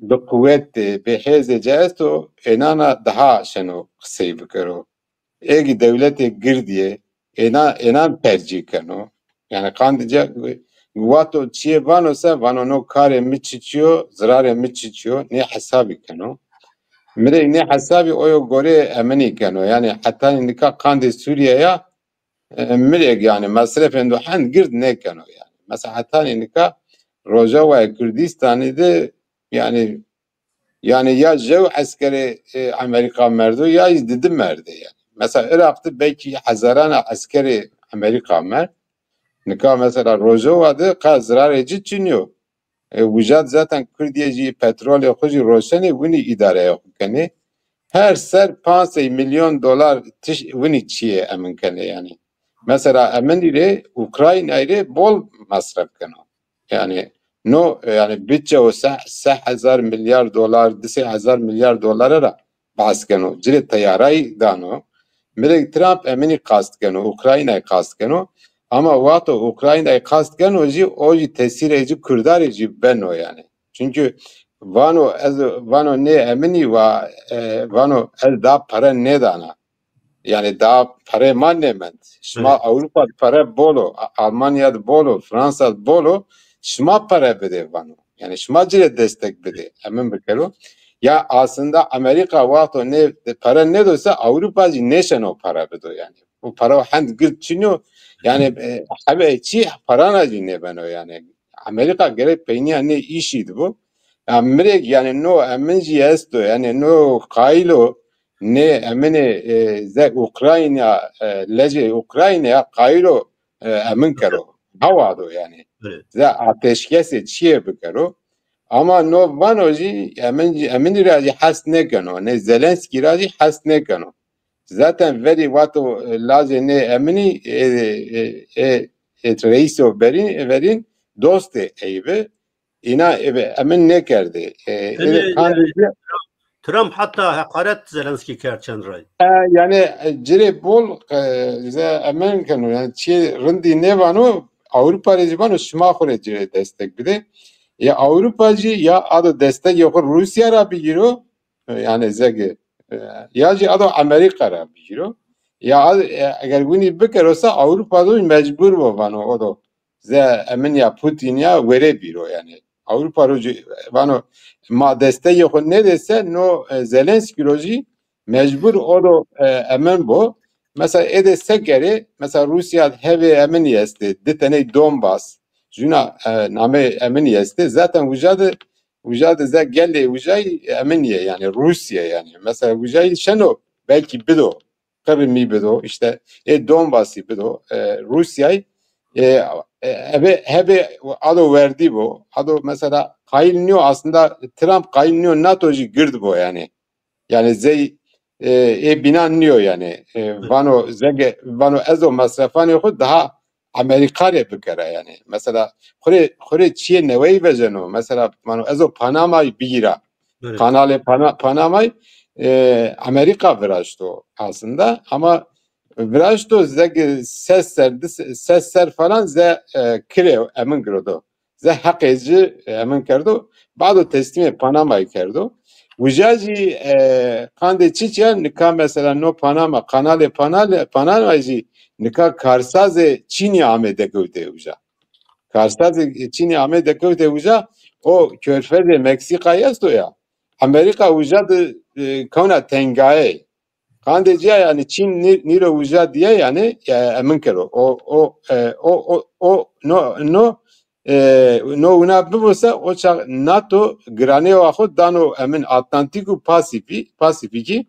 به قوت به حیز جهستو اینانا daha شنو قصی بکرو ایگی دولت گردیه اینان پرجی کنو yani kandıca guato çiye vano se vano no kare mi çiçiyo zarare mi çiçiyo ne hesabi kano mire ne hesabi oyo gore emeni kano yani hatta indika kandı Suriye'ye mire yani masraf endo hand gird ne kano yani mesela hatta indika Rojava Kürdistan'ı da yani ya jev askeri Amerika merdo ya izdidim merdi yani. Mesela Irak'ta belki hazarana askeri Amerika mer. Nika mesela Rojava'da kazrareci çiniyor. Vücat zaten Kürdiyeci petrol yakıcı Roşeni bunu idare yapıyor. Her ser 5 milyon dolar bunu çiye emin kene yani. Mesela emin ile Ukrayna ile bol masraf kene. Yani no yani bütçe o 8,000 milyar dolar 10,000 milyar dolara da bas kene. Cire tayarayı dano. Mere Trump emini kast kene. Ukrayna'yı kast kene. Ama vato Ukrayna'yı kast kene oji tesir edici Kürdar edici ben o yani. Çünkü vano ne emini va vano el da para ne dana. Yani daha para mannement. Şma Avrupa para bolo, Almanya bolo, Fransa bolo, şma para bede vano. Yani şma cile destek bede. Emin bekero. Ya aslında Amerika vato ne para ne doysa Avrupacı neşen o para bedo yani. Bu para hand gırt çiniyor. Yani abi çi para ne beno yani. Amerika gerek peyni ne işiydi bu. Amerika yani no eminci esto yani no kailo ne emine ze Ukrayna lece Ukrayna kailo emin karo havado yani. Ze ateşkes çiye bikaro. Ama no vanoji emin razi has ne kano ne Zelenski razi has ne kano. Zaten veri vato laze ne emini reiso verin doste eybe İna emin ne kerdi? Trump hatta hakaret Zelenski kerçen ray. Yani cire bol emin kanu yani çi rindi ne vano Avrupa rejimano şma khore cire destek bide. Ya Avrupacı ya adı destek yok Rusya ra bigiro yani zege ya ji adı Amerika ra bigiro. Ya eğer bunu bekersa Avrupa'da mecbur bu vano o da ze emin ya Putin ya vere biro yani. Avrupa roji vano ma destek yok ne dese no Zelenski roji mecbur o da emin bu. Mesela edesek geri mesela Rusya hevi emin yesti ditene Donbas juna name emin yesti zaten vücadı ze geldi vücayı emin yani Rusya yani mesela vücayı şeno belki bido Kırım'ı bido işte Donbas'ı bido Rusya'yı hebe adı verdi bu. Adı mesela kayınlıyor aslında Trump kayınlıyor NATO'cu girdi bu yani. Yani binanlıyor yani. Vano ezo masrafani xud daha Amerika'ya bikere yani. Mesela xure çiye neveyi vezeno. Mesela vano ezo Panama'yı bigira. Kanale Panama'yı Amerika viraştı aslında ama Vraşto ze sesler falan ze kire emin kirdo. Ze hakkıcı emin kirdo. Bazı teslim Panama'yı kirdo. Ujaji kande çiçya nika mesela no Panama Panama'yı nika karsaz Çin'i Ahmet'e götü uja. Karsaz Çin'i Ahmet'e götü uja o körfez Meksika'ya ya. Amerika ujadı kona tengaye. Kandeciye yani Çin niro vücut diye yani emin kero o no una bimose o NATO graneo axo dano emin Atlantiku Pasifiki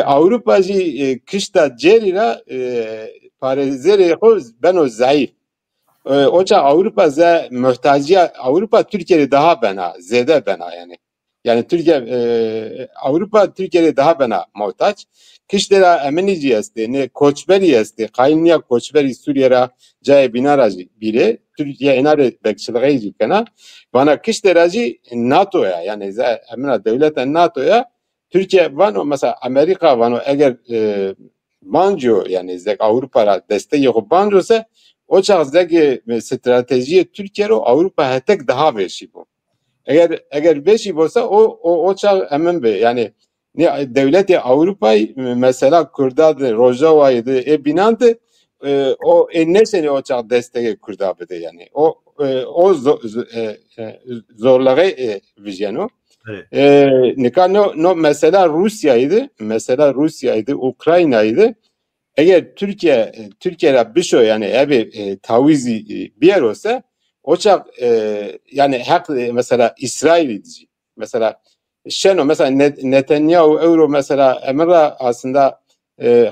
Avrupacı kışta cerira parezeri xo beno zayıf oça Avrupa ze muhtaciye Avrupa Türkiye'de daha bena zede bena yani. Yani Türkiye Avrupa Türkiye'de daha bena muhtaç. Kişilere eminici esti, ne koçberi esti, kaynıya koçberi Suriye'ye cay binaracı biri, Türkiye inare bekçiliği kana, bana kişileracı NATO'ya yani emina devlete NATO'ya, Türkiye vano mesela Amerika vano eğer banjo yani zek Avrupa'ya desteği yok banjo ise o çağdaki strateji Türkiye o Avrupa hetek daha beşi bu. Eğer beşi olsa o çağ emin be yani ne devleti Avrupa'yı mesela Kürt'de Rojava'ydı binandı o ne sene o çağ desteği Kürt'de yani o zorları vizyonu. No mesela Rusya'ydı, Ukrayna'ydı. Eğer Türkiye'de bir şey yani tavizi bir yer olsa o çağ yani hak mesela İsrail edici. Mesela şeno mesela Netanyahu euro mesela emra aslında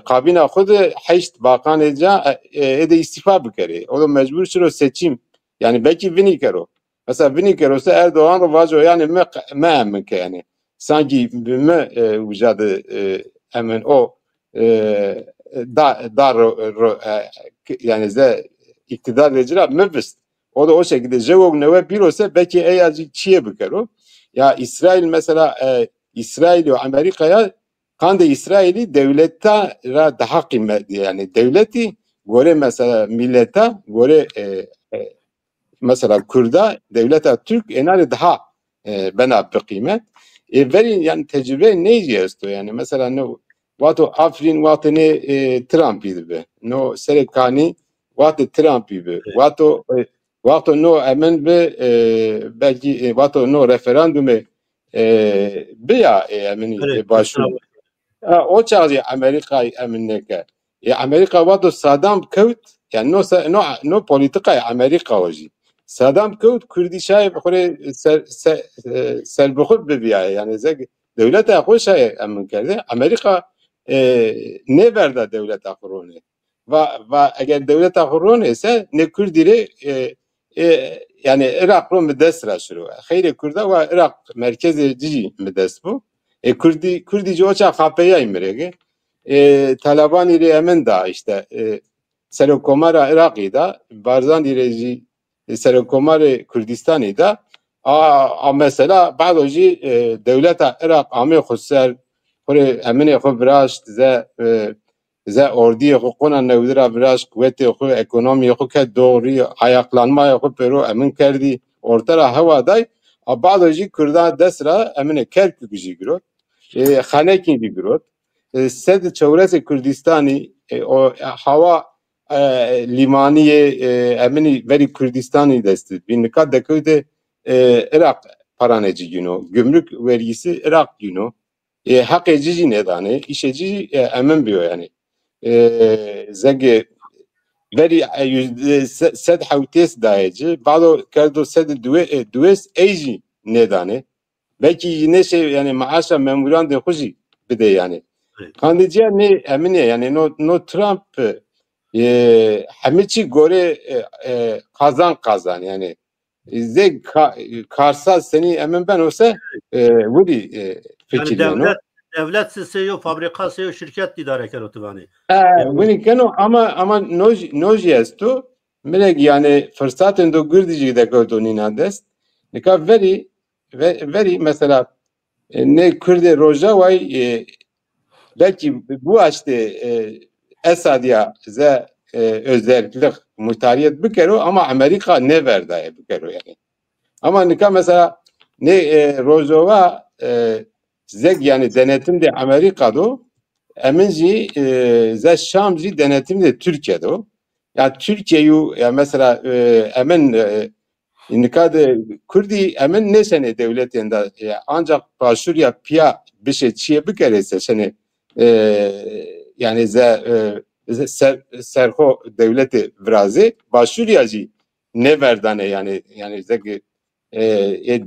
kabine kudu heşt bakan ede istifa bikeri. O da mecbur şunu seçim. Yani belki vinikero. Mesela vinikero ise Erdoğan ravajo yani me yani. Sanki me vücadı hemen o yani iktidar rejira mübist. O da o şekilde cevap ne bir olsa belki eyacı çiğe bükero. Ya İsrail mesela İsrail ve Amerika'ya kandı İsrail'i devlette daha kıymetli yani devleti göre mesela millete göre mesela Kürt'e devlete Türk enari daha bana bir kıymet. Veri yani tecrübe ne istiyor yani mesela ne Vato Afrin vato ne Trump gibi. No Serekani vato Trump gibi. Vato no hemen be belki vato no referandume beya hemen başvuru. O çağda Amerika eminleke. Amerika vato Saddam kavut yani no politika Amerika oji. Saddam kavut Kürdişay böyle serbukut bebiya yani devlete hoş emin kerdi. Amerika ne verdi devlet akroni ve eğer devlet akroni ise ne Kürdiri yani Irak'ı müdessira şuru. Hayır Kürda ve Irak merkezi cici müdess bu. Kürdici oça KP'ye imregi. Taliban ile hemen da işte Serokomara Irak'da Barzan ile Serokomara Kürdistan'da mesela bazı devlet Irak amir khusser Kore emine xo birasht ze ordi xo qona nevdira birasht kuvveti xo ekonomi xo ke doğru ayaklanma xo pero emin kerdi ortara havaday bazı Kürda desra emine Kerkük jigro Xaneki jigro sed çevresi Kürdistan'ı o hava limaniye emini veri Kürdistan'ı destek bin kad deköyde Irak paraneci günü gümrük vergisi Irak günü hak edici nedeni işeci emin bir yani zeki veri sed havtes dayıcı bazı kerdo sed dues eji nedeni belki yine şey yani maaşa memuran de hoji bir de yani kandidiye ne emine yani no Trump hamiçi gore kazan yani zek karsa seni emin ben olsa vuri fikir yani devlet seyo fabrika seyo şirket idare ker otovani. Vini keno ama noj yestu melek yani fırsatın da gürdici de gördüğünün dest. Ne kadar veri mesela ne Kürde Rojava'yı belki bu açtı Esadya ze özellik muhtariyet bir kere ama Amerika ne verdi bir kere yani. Ama ne kadar mesela ne Rojava zek yani denetim de Amerika'da eminci ze Şamci denetim de Türkiye'de o. Ya Türkiye'yi ya mesela emin nikade Kürdi emin ne sene devletinde ancak başvuru piya bir şey çiğe bir kere seni yani serho devleti Brazi başvuruyaci ne verdane yani zeki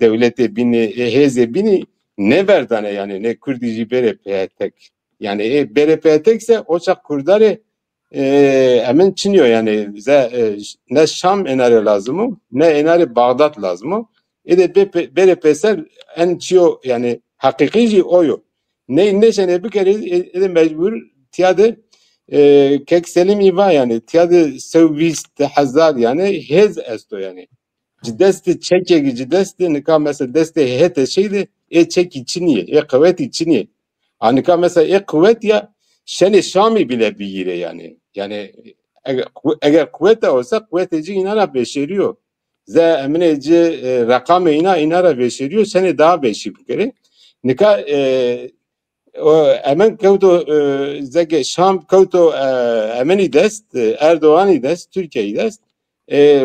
devleti bini heze bini ne verdane yani ne Kürdici bere tek yani bere tekse o çak Kurdare emin çiniyor yani ne Şam enarı lazım ne enarı Bağdat lazım. Bere pesel en çiyo yani hakiki oyo. Ne sene bir kere mecbur tiyadı kek selimi var yani tiyadı sevvist hazar yani hez esto yani. Cidesti çekegi cidesti nika mesela deste hete şeydi çek içiniye kuvvet içiniye. Anika mesela kuvvet ya şeni Şami bile bir yani. Yani eğer kuvvet olsa kuvveteci inana beşeriyor. Ze emineci rakamı inara beşeriyor seni daha beşi bir kere. Nika emin kevto zege Şam kevto emini dest Erdoğan'ı dest Türkiye'yi dest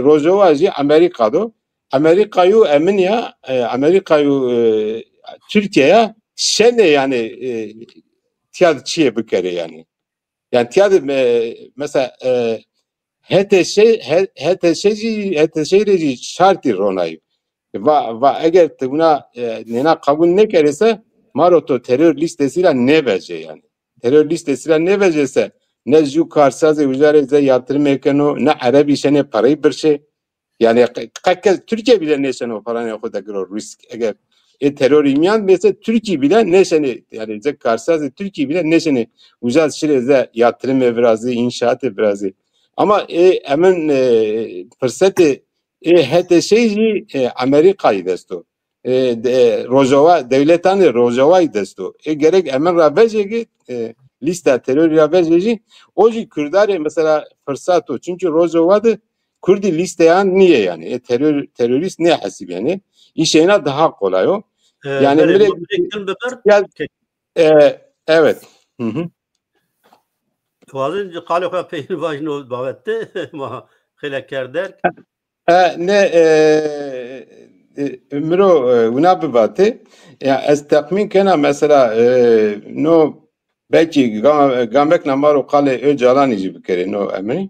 Rojavacı Amerika'da Amerika'yı emin ya Amerika'yı Türkiye'ye şene yani tiyad çiye bir kere yani. Yani tiyad mesela HTŞ'ci şartı ronayı. Ve eğer buna nena kabul ne kerese Maroto terör listesiyle ne verecek yani. Terör listesiyle ne verecekse ne ju karsazı üzerinde yatırım ekenu ne Arabi şene parayı bir şey. Yani Türkiye bile ne şene o paranı okuda gör risk eğer terör imyan mesela Türkiye bile ne şene yani karsazı Türkiye bile ne şene uzat şireze yatırım evrazı inşaat evrazı. Ama hemen fırsatı hete şeyi Amerika'yı desto. Rojava devletanı Rojava'yı desto. Gerek hemen rabeceki liste terör rabeceki oji Kürdari mesela fırsat o. Çünkü Rojava'da Kürdi listeyen niye yani? Terörist ne hasip yani? İşine daha kolay o. Yani evet. Hı hı. Vazin kalıkla peynir vajno davette ma khile kerder. Ne Miro buna bir batı. Ya ez tahmin kena mesela no belki gamek namaro kale öcalan ici bir kere no emri.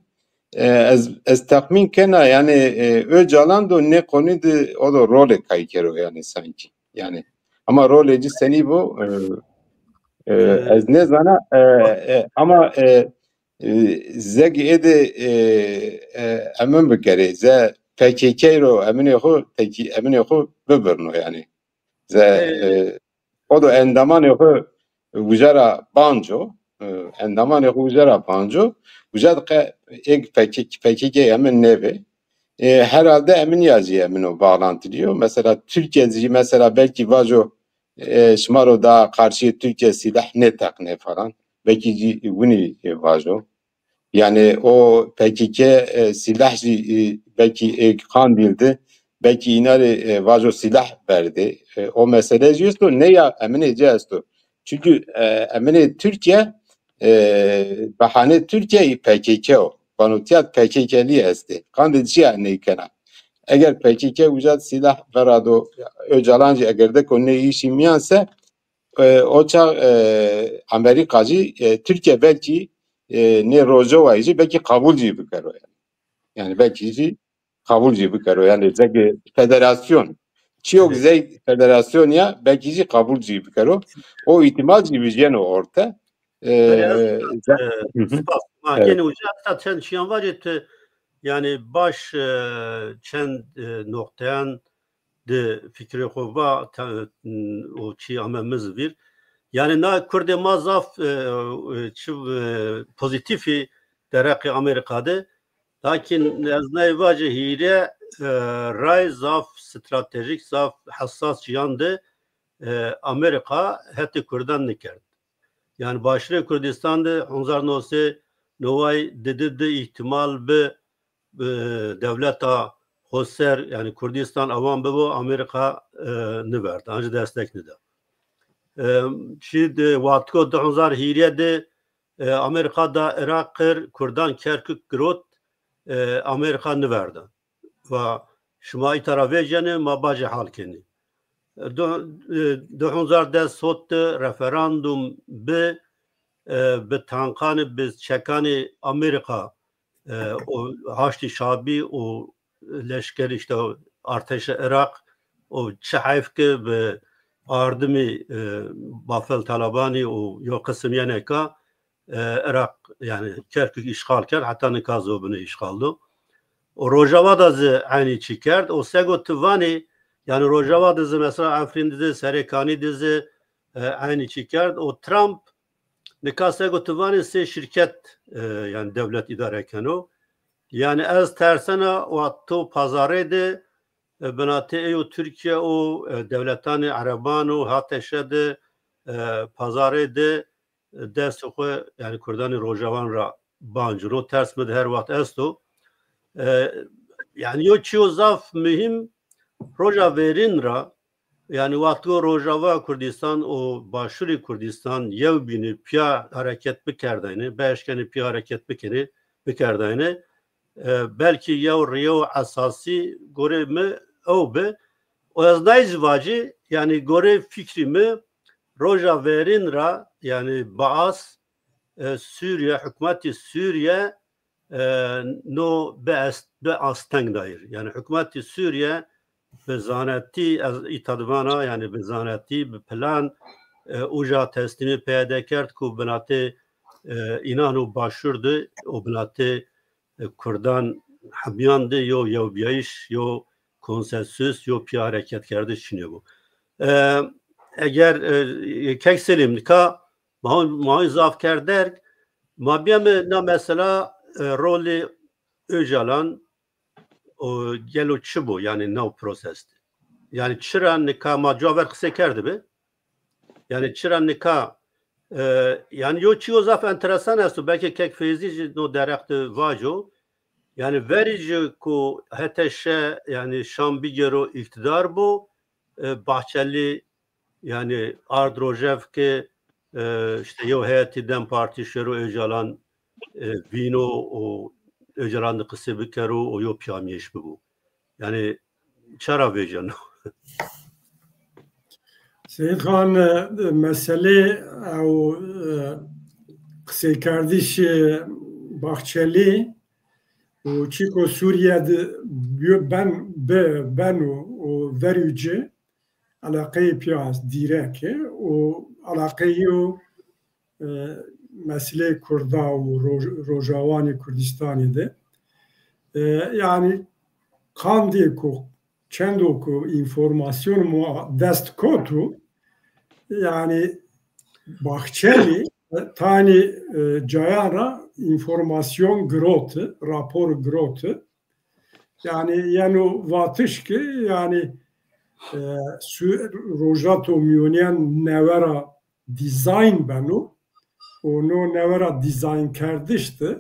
Ez tahmin kena yani öcalan do ne konudu o da role kaykero yani sanki. Yani ama roleci seni bu ez ne zana ama zegi ede emin bir kere ze PKK ro emin xo bibirno yani ze o da endaman xo vujara banjo endaman xo vujara banjo vujad ek PKK emin neve herhalde emin yazıyor emin o bağlantılıyor mesela Türkiye'ci mesela belki vajo şmaro da karşı Türkiye silah ne takne falan belki bunu vajo yani o PKK silah belki kan bildi. Belki inari vazo silah verdi. O mesele diyorsun ne ya emin edeceğiz. Çünkü emin Türkiye bahane Türkiye PKK o. Banutiyat PKK'li esti. Kan dediği yani kana. Eğer PKK ucat silah verado öcalancı eğer de konu işi miyanse o çağ Amerikacı Türkiye belki ne Rojava'yı belki kabulcü bir kere yani. Yani belki kabulcü bir kere yani zeki federasyon. Çok zey federasyon ya belki kabulcü bir kere o ihtimal gibi yani orta. Spas. Ma gene ucat çen şiyan vajet yani baş çen noktayan de fikri xova o çi amemiz bir. Yani na Kürde mazaf pozitifi deraki Amerika'da lakin az neyvacı hire ray zaf stratejik zaf hassas yandı Amerika heti Kürdan nikerdi. Yani başlı Kürdistan'da onzar nose novay dedi ihtimal be devleta Hoser yani Kürdistan avam bu Amerika ne verdi. Anca destek ne de. Şimdi Vatko 2007 Amerika'da Irak'ır Kürdan Kerkük Grot Amerika ne verdi. Ve Şimai tarafı mabacı halkeni. 2010 sot referandum be tankanı biz çekani Amerika o haçlı şabi o leşker işte arteş Irak o çahayfke ve ardımı Bafel Talabani o yo kısım yeneka Irak yani Kerkük işgal کرد حتی نکازو بنه işgal دو و روجاوا دز عینی چی کرد و سگو توانی yani روجاوا دز mesela Afrin دز سرکانی دز عینی چی کرد و ترامپ نکاسگو توانی سه şirket yani devlet idare keno yani az tersana o to pazarı de benate o Türkiye o devletani Araban o hateşe de pazarı de dest o yani Kurdani Rojavan ra bancuro ters mi her vakit esto yani yo çiyo zaf mühim roja verin ra yani vakti Rojava Kurdistan o başuri Kurdistan yev bini piya hareket bikerdayını beşkeni piya hareket bikerdayını belki yev riyo asasi gore mi o be o azdayı zivacı yani gore fikrimi roja verin ra yani Baas Suriye hükümeti Suriye no be asteng dair yani hükümeti Suriye به زانتی از ایتادوانا یعنی به زانتی به پلان اوجا تسلیمی پیدا کرد که بناته اینانو باشورده و بناته کردان حمیانده یا بیایش یا کنسنسوس یا پیا حرکت کرده چینه بود اگر که سلیم که ما اضاف کرده ما بیام نه مثلا رول Öcalan o gelo çibo yani no prosesti. Yani çıran nika macaver kısa kerdi be. Yani çıran nika yani yo çiyo zaf enteresan astu belki kek feyzici no derekti vajo yani verici ku heteşe yani Şambigero iktidar bu Bahçeli yani Ardrojev ki işte yo heyeti Dem Parti şeru Öcalan vino o Öcalan'da kısa bir kere o yok piyamiyeş bu. Yani çara vecan. Seyit Khan mesele o kısa kardeş Bahçeli o Çiko Suriye'de ben o verici alakayı piyaz direkt o alakayı o mesele Kurda و Rojavani Kurdistan'da yani kandi ko çendo ko informasyon mu dest kotu yani Bahçeli tani cayara informasyon grotu rapor grotu yani vatış ki yani Rojato Myonian nevera design benu onu nevera dizayn kerdişti.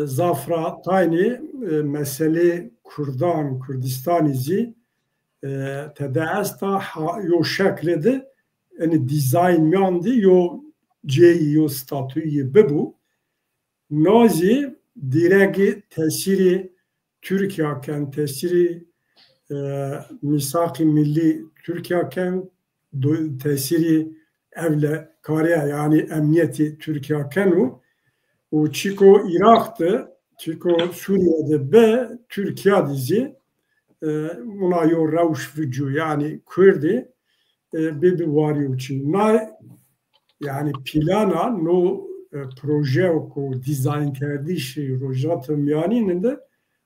Zafra tayni mesele Kurdistan izi tedaesta yo şeklede yani dizayn miyandi yo ceyi yo statüyü bebu nazi diregi tesiri Türkiye'ken tesiri misak-ı milli Türkiye'ken tesiri evle kariye yani emniyeti Türkiye'ken o Çiko Irak'tı, Çiko Suriye'de be Türkiye dizi buna yo ravş vücu yani Kürdi bir varıyor için. Yani plana no proje o dizayn kerdişi Rojatım yani de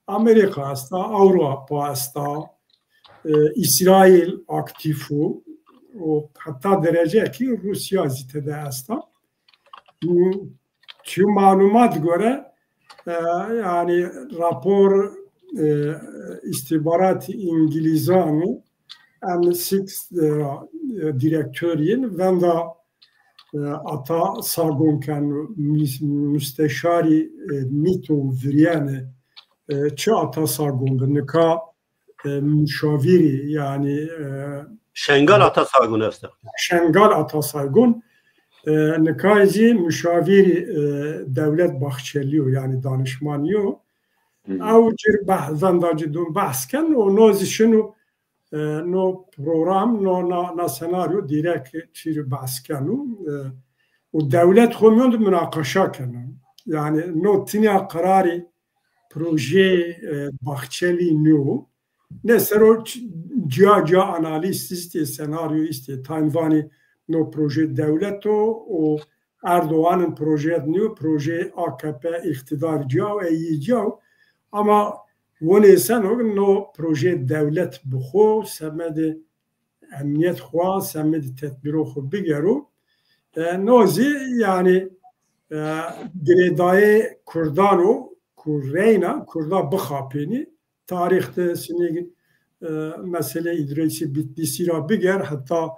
Amerika hasta, Avrupa hasta, İsrail aktifu o hatta derece ki Rusya zitede hasta. Şu malumat göre yani rapor istihbarat İngilizanı M6 direktörün ve da ata sargonken müsteşari mito viriyane çı ata sargondu nika müşaviri yani Şengal ata sargon است. Şengal ata sargon nikayzi müşaviri devlet Bahçeliyo yani danışmanıyor. Avcır bahzan da cidden bahsken o nozi şunu no program no senaryo direkt çiri bahskenu o devlet koyuyordu münakaşa kenu yani no tinya kararı proje Bahçeli no ne sero cihaca analiz istiyor senaryo istiyor tanvani no proje devleto o Erdoğan'ın proje niyo proje AKP iktidar ciao ciao ama ونه sen o no proje devlet bu semedi emniyet xwa semedi tedbiro xu bigeru nozi yani Giredaye Kurdano Kurreyna Kurda bixapeni tarihte sini mesele İdrisi Bitlisira biger hatta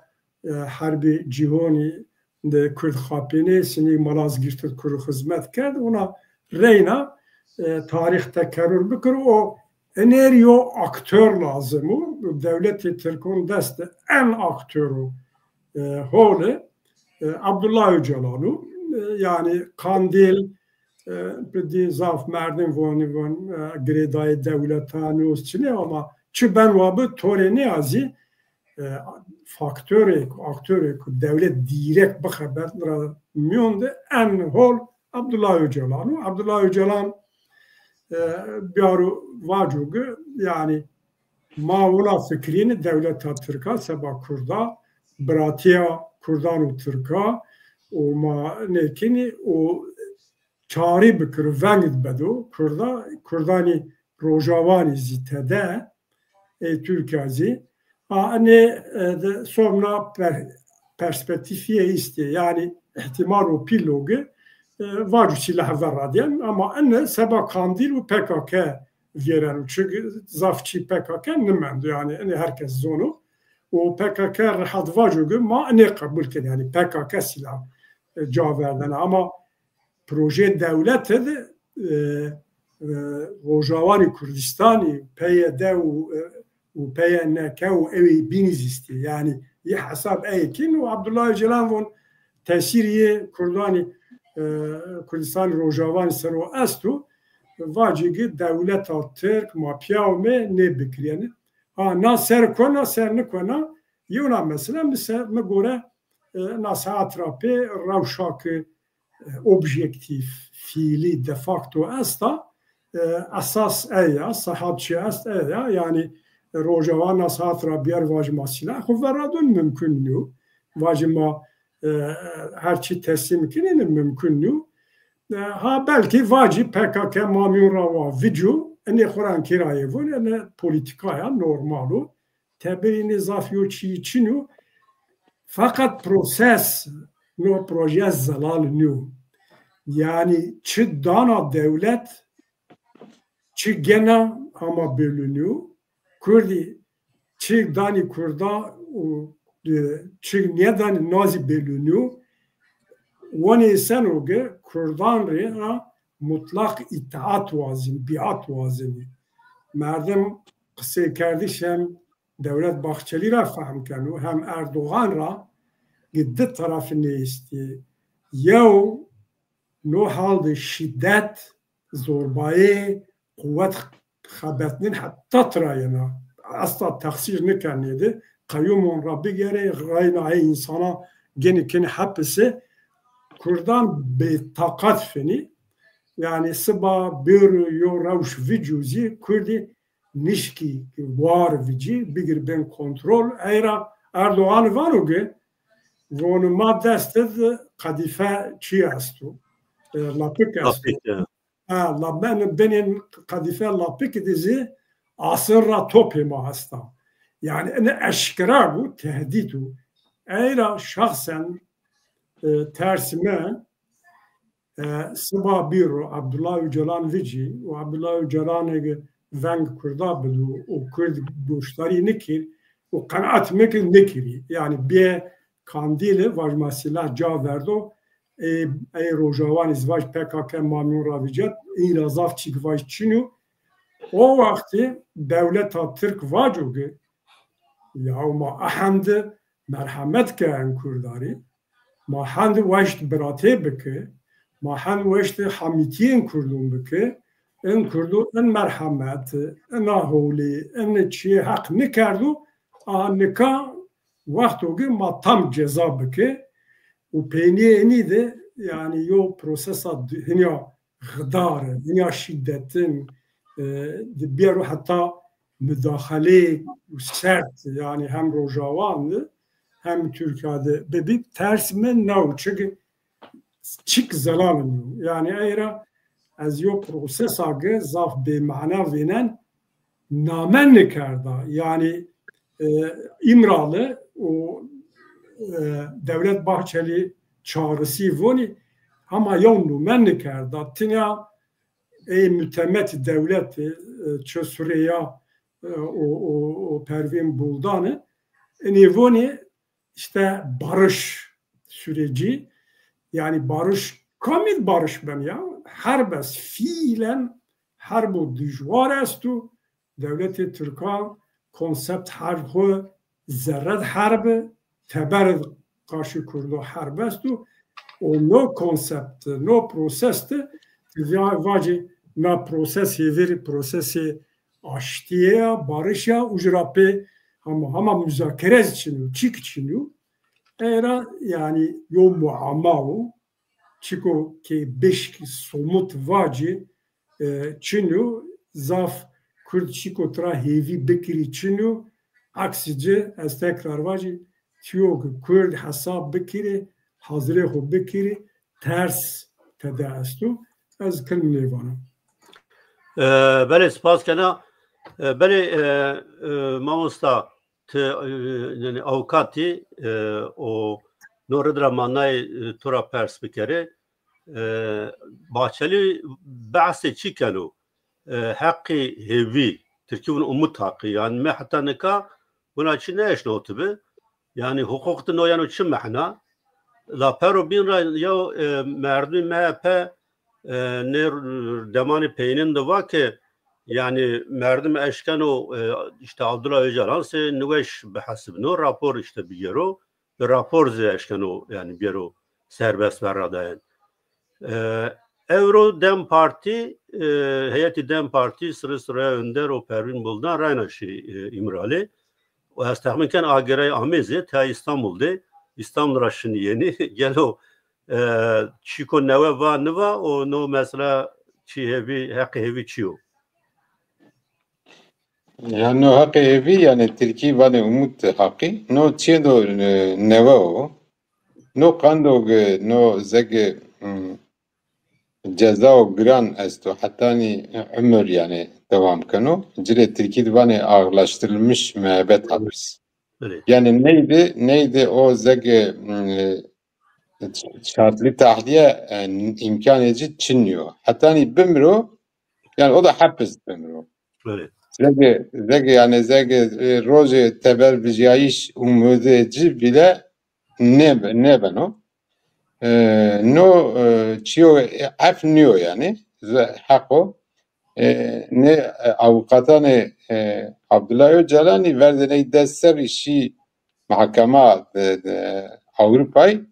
harbi cihoni de Kurd xapeni sini malazgirtir Kurd hizmet kerd ona Reyna tarih tekerrür bikir o eneryo aktör lazım o devleti Türk'ün deste en aktörü hole Abdullah Öcalan'ı yani Kandil bir zaf merdin von Giredaye devletani olsun ama çi ben vabı toreni azi faktörü devlet direkt bu haberler miyonde en hol Abdullah Öcalan'ı Abdullah Öcalan biaru vacugu yani mavula fikrini devlet Türk'a seba Kurda Bratiya Kurdan Türk'a o ma nekini o çağrı bikir vengid bedo Kurdani Rojavani zitede Türkiye ne sonra perspektifiye iste yani ihtimal o pilogu var silah veradiyen ama anne seba Kandil ve PKK veren çünkü zafçı PKK nemend yani herkes zonu o PKK rahat vacugu ma ne kabul kedi yani PKK silah caverden ama proje devleti de Rojavani Kürdistan'ı PYD و PNK و evi biniz isti yani ya hesap eykin ve Abdullah Öcalan von tesiriye Kurdani Kürdistan Rojavani sero estu vacigi devlet Türk mapyavme ne bikriyeni na ser kona ser ne kona yuna mesela me göre nasa atrape ravşakı objektif fiili de facto esta asas eya sahatçı est eya yani Rojavan nasatra bier vajma silah veradun mümkün nü vajma herçi teslim kinin mümkün nü ha belki vacip PKK mamur rava vicu ene Kur'an kiraye vol ene politikaya normalu tebirini zafyo çiçinu fakat proses no proje zalal nü yani çi dana devlet çi gena ama bölünüyor Kurdi çi dani Kurda çi neden nazi bölünüyor Wani sen oge Kurdan re mutlak itaat vazin, biat vazini. Merdem kısa kardeş hem devlet Bahçeli ra fahm kanu hem Erdoğan ra gitti tarafı ne isti. Yav no halde şiddet, zorbayı, kuvvet xabetinin hatta trayına asla taksir nekeniydi. Kayyumun Rabbi gere gayna insana gene kene hapisi Kurdan be takat feni yani sıba bir yo ravş vücuzi Kurdi nişki var vici bigir ben kontrol ayra Erdoğan var o ge vonu maddested kadife çi astu lapik astu la benim kadife lapik dizi asırra topima hasta yani ne eşkira bu tehdidu ayra şahsen tersime sıba biro Abdullah Öcalan vici ve Abdullah Öcalan'ı veng Kurda bidu o Kurd dostları nikir o kanaat mekir nikiri yani bir kandili vajma silah caverdo Rojavani zvaj PKK mamur ravicet ira zafçik vaj çinu o vakti devlet Türk vacugu ya ma ahemde merhamet kâen Kurdari ما هند وشت براته بکه ما هند وشت حمیتین کردون بکه این کردو این مرحمت این آهولی این چی حق نکردو نکا وقت اوگه ما tam ceza بکه و پینیه اینی ده yani yo prosesa dünya gıdarı, dünya şiddetin bir hatta müdahale sert yani hem Rojavan'dı hem Türkiye'de bir tersime nav çünkü çık zalalım. Yani eğer az yok proses agı zaf be mana venen namen nekarda. Yani İmralı o Devlet Bahçeli çağrısı voni ama yonlu men nekarda. Tina mütemmet devlet çö Suriya o Pervin Buldan'ı Nivoni işte barış süreci yani barış kamil barış ben ya her bes fiilen her bu dijvar est u devleti Türkan konsept harbi zerred harbi teber karşı kurdu harbi est u o no konsept no prosesti vacı na proses hevir prosesi aştiye barışa ucrape ama müzakere için çık için era yani yo muamao çıko ki beş somut vacı çinu zaf Kürt çıko tra hevi bekiri çinu aksice az tekrar vacı tiyog Kürt hesap bekiri hazire ho bekiri ters tedastu az kelime vana. بله سپاس کنه بله ماموستا yani avukati o Noredra manay tura pers bikere Bahçeli bahse çikelu hakkı hevi Türkiye'nin umut hakkı yani me hatta neka buna için ne eş notu be yani hukukta no yani için mahna la pero bin ra ya merdi MHP ne demani peynin de var ki yani merdim eşken o işte Abdullah Öcalan se nüveş behasib no rapor işte biyero rapor ze eşken o yani biyero serbest veradayen Euro Dem Parti heyeti Dem Parti sıra önder o Pervin Buldan Raynaşi İmrali o estahminken agere amezi ta İstanbul raşını yeni gel o çiko neve va neva o no mesela çi hevi hakkı hevi çiyo Yani hakkı evi yani Türkiye vane umut hakkı no çedo neva o no kando no zeg ceza o gran esto hatta ni ömür yani devam kano cire Türkiye vane ağırlaştırılmış müebbet hapis. Yani neydi o zeg şartlı tahliye imkan edici çinliyor. Hatta ni bimro yani o da hapis bimro. Evet. Zege yani roje teber bijayiş umudeci bile ne ben o no çiyo afniyor yani hako ne avukata Abdullah Öcalan'ı verdiğine deser işi mahkeme Avrupa'yı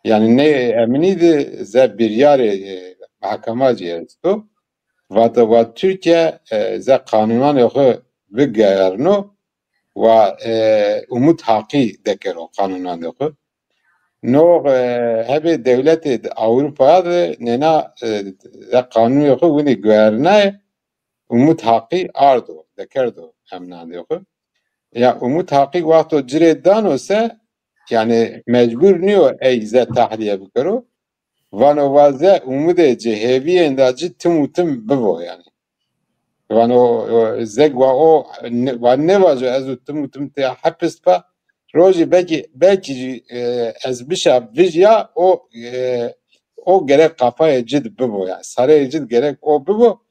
yani ne eminiydi ze bir yare mahkemacı yerdi و Türkiye ze kanunan yok bigayarno ve umut hakkı dekero kanunan yok. No hebe devleti Avrupa'ya da nena ze kanun yok bunu gayarne umut hakkı ardo dekerdo hemnan yok. Ya umut hakkı vakti ciredan olsa yani mecbur niyo ey ze tahliye bikero. Vano vaze umude cehevi endacı tüm bevo yani. Vano zeg va o va ne vazo az tüm te hapis pa roji belki az bişa vijya o gerek kafaya cid bevo yani saraya cid gerek o bevo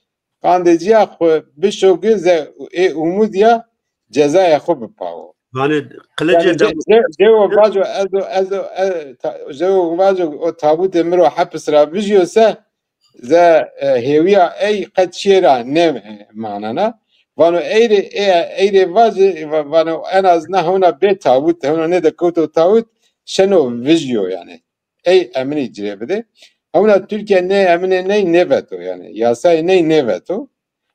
kandeciya bişo göze umud ya cezaya xo bepao. Yani kılıcı Cevo vazo o tabut emro hapis ra vijyosa za heviya ey qed şera ne manana vano eyre vazo vano en az nahuna be tabut huna ne de koto tabut şeno vijyo yani ey emni cirebede ama Türkiye ne emni ne veto yani yasay ne veto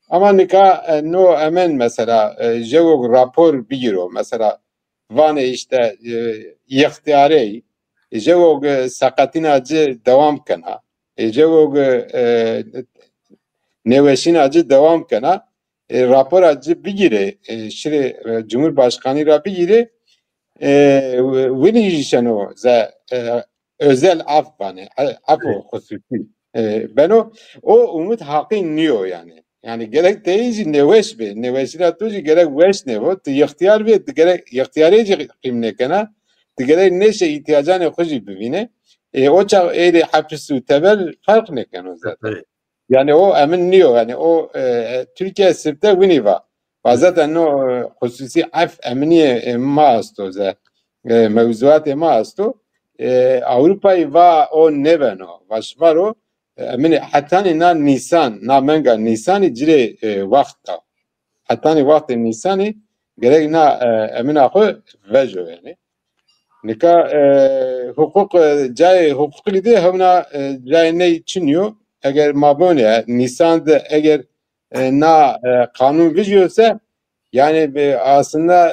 ama nika no emen mesela jevo rapor biro mesela vane işte ihtiyari jevo sakatin acı devam kana jevo neveşin acı devam kana rapor acı bigire şire Cumhurbaşkanı ra bigire vini jişeno za özel af bana, af o hususi. Ben o umut hakkı niyo yani. Yani gerek deyici neveş be, neveşine tuji gerek veş ne bu, ihtiyar be, gerek ihtiyarıcı kimne kana, gerek ne şey ihtiyacını hoji bivine. O çağ eğri hapsi tebel fark ne kana zaten. Yani o emin niyo yani o Türkiye sırtta winiva. Zaten o hususi af emniye ma asto za mevzuat ma asto. Avrupa'yı va o neveno vaşvaro من حتی نه نیسان نه منگا نیسانی جری وقت تا حتی وقت نیسانی گرگ نه امن آخو وجو یعنی نکا حقوق جای حقوق لیده همنا جای نه چنیو اگر مابونه نیسان ده اگر نه قانون وجوسه yani aslında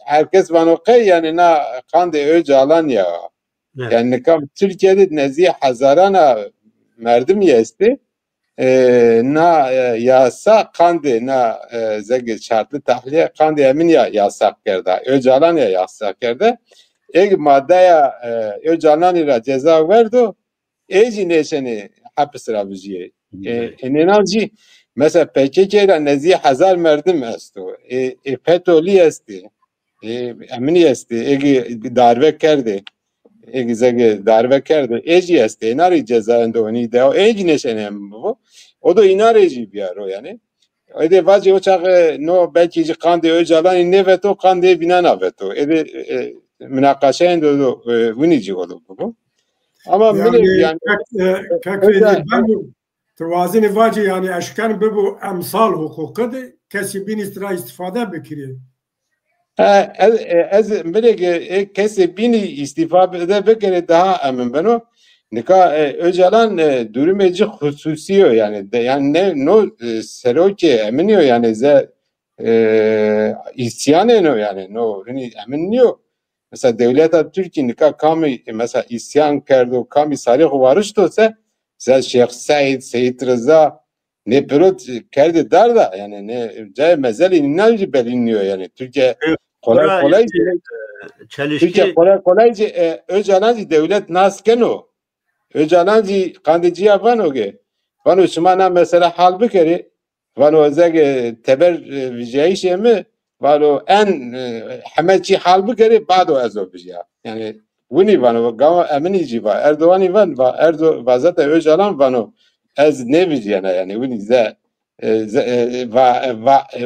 herkes vanokay yani ne kan de öce alan ya. Yani Türkiye'de nezi hazarana merdim yesti na yasa kandı na zege şartlı tahliye kandı emin ya yasak kerda öcalan ya yasak kerda ek maddeye öcalan ile ceza verdi eci neşeni hapis rabiziye enenalci mesela PKK ile nezi hazar merdim estu petoli esti emini esti egi darbe kerdi egizege darbe kerdi. Eci este inari cezaevinde onu da eci neşenem bu. O da inareci bir yer o yani. Ede vacı o çağı no belki kandı öcalan ne veto kandı binan veto. Ede münakaşa do vinici oldu bu. Ama yani ben tevazini vacı yani aşkan bu emsal hukuku da kesi bin istifade bekiriyor. از میگه کسی بینی استفاده بکنه daha emin ben o nika öcalan durumeci hususiyo yani ne seroke eminiyor yani isyan eno yani no hani eminiyor mesela devlet Türkiye nika kami mesela isyan kerdo kami sarih varış olsa mesela Şeyh Seyit Rıza ne perot kerdi der da yani ne cay mezeli ne beliniyor yani Türkiye kolay Türkiye kolay Öcalan'cı devlet nasken o Öcalan'cı kandıcıya van o ge van Osman'a mesela hal bikeri van o zege teber vicayi şey mi van o en hemetçi hal bikeri bado azo biya yani Vini van o gama eminici va Erdoğan'ı van va Erdoğan zaten Öcalan van o az ne vicana yani Vini ze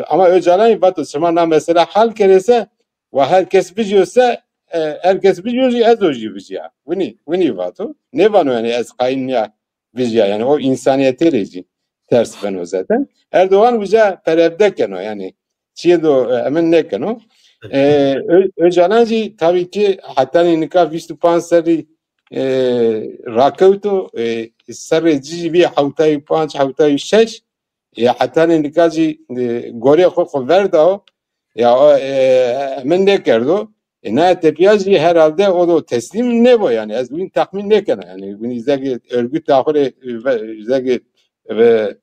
ama Öcalan'ı va Osman'a mesela hal kerese ve herkes biliyorsa herkes biliyor az oji bizya. Vini vato. Ne var yani az kaynya bizya yani o insaniyete reci ters ben o zaten. Erdoğan bize perebdeken o yani. Çiğdo emin neken o. Öcalan'cı tabii ki hatta nika vistu panseri rakavto sarıcı bir haftayı panç haftayı şeş hatta nikacı gore ko verda o ya men ne kerdo ne tepiyacı herhalde o da teslim ne bu yani az bin tahmin ne kana yani bunu izlege örgüt ahire izlege ve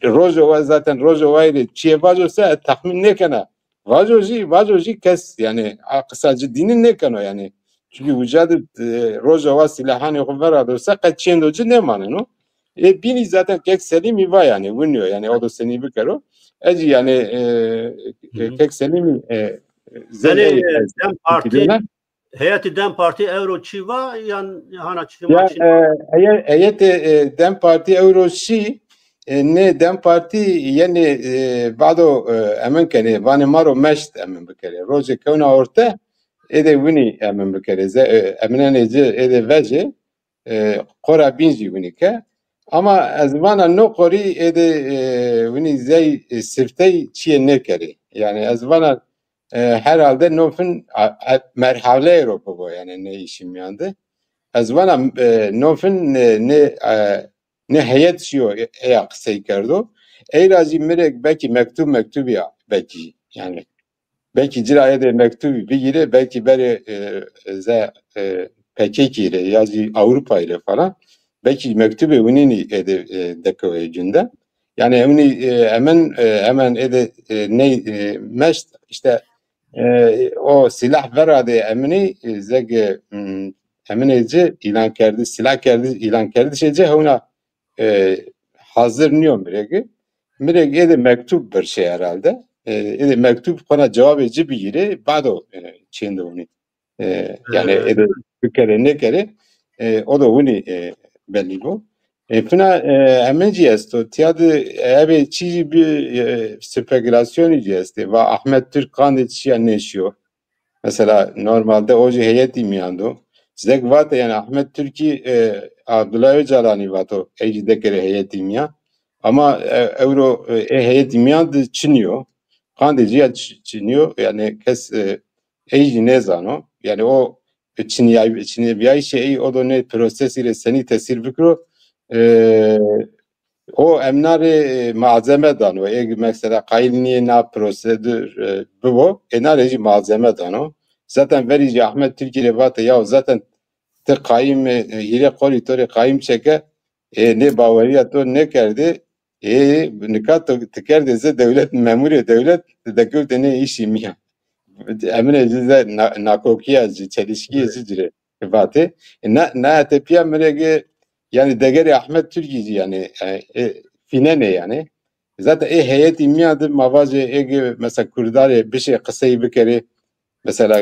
Rojava zaten Rojava ile Çiyevajosa tahmin ne kana Vajoji kes yani kısaca dinin ne kana yani çünkü vücudu Rojava silahını verarsa kaçın docu ne manı no bini zaten kek selimi var yani bunu yani o da seni bir kere Eci yani kek selimi yani Dem Parti heyeti Dem Parti Euro Çiva yan hana çiva heyeti Dem Parti Euro Çi ne Dem Parti yani bado emin kere vani maro meşt emin bir kere roje kona orta ede vini emin bir kere eminen ede vece kora binci vini ke ama azvana no kori ede vini zey siftey çiye ne kere yani azvana herhalde nofin merhale Avrupa bu yani ne işim yandı. Azvana nofin ne heyet şiyo ayak seykerdo. Eyrazi merek belki mektup ya belki yani belki cirayede mektubi bir yere belki beri PKK ile yazı Avrupa ile falan belki mektubi unini deköycünde yani hemen ne işte o silah verade emni zege eminece ilan kerdi, silah kerdi, ilan kerdi şeyce ona hazır niyo miregi. Miregi ede mektup bir şey herhalde. Ede mektup bana cevap edici bir yeri, bado çinde onu. Yani ede bir kere ne kere, o da onu belli bu. Pına eminci esto, tiyadı ebe çiğ bir spekülasyon idi ve Ahmet Türk kandı çiğ neşiyor. Mesela normalde o heyeti miyandu. Zek vate yani Ahmet Türki Abdullah Öcalan'ı vato ecide kere heyeti miya. Ama euro heyeti miyandı çiniyor. Kandıcıya çiniyor yani kes eci ne zano. Yani o Çin'ye şey o da ne prosesiyle seni tesir bükro. O emnari malzeme dano. Mesela kaynıya na prosedür bu. Enareci malzeme dano. Zaten verici Ahmet Türkiye vatı ya zaten te kayım hile koridori kayım çeke ne bavariyatı ne kerdi nikat tekerdi ze devlet memuri devlet de ne işi miya. Emine de nakokiya çelişkiye zicire vatı. Na tepiya merege yani degeri Ahmet Türkiye yani fine ne yani. Zaten heyet imyadı mavazı mesela Kurdari bir şey kısayı bir kere mesela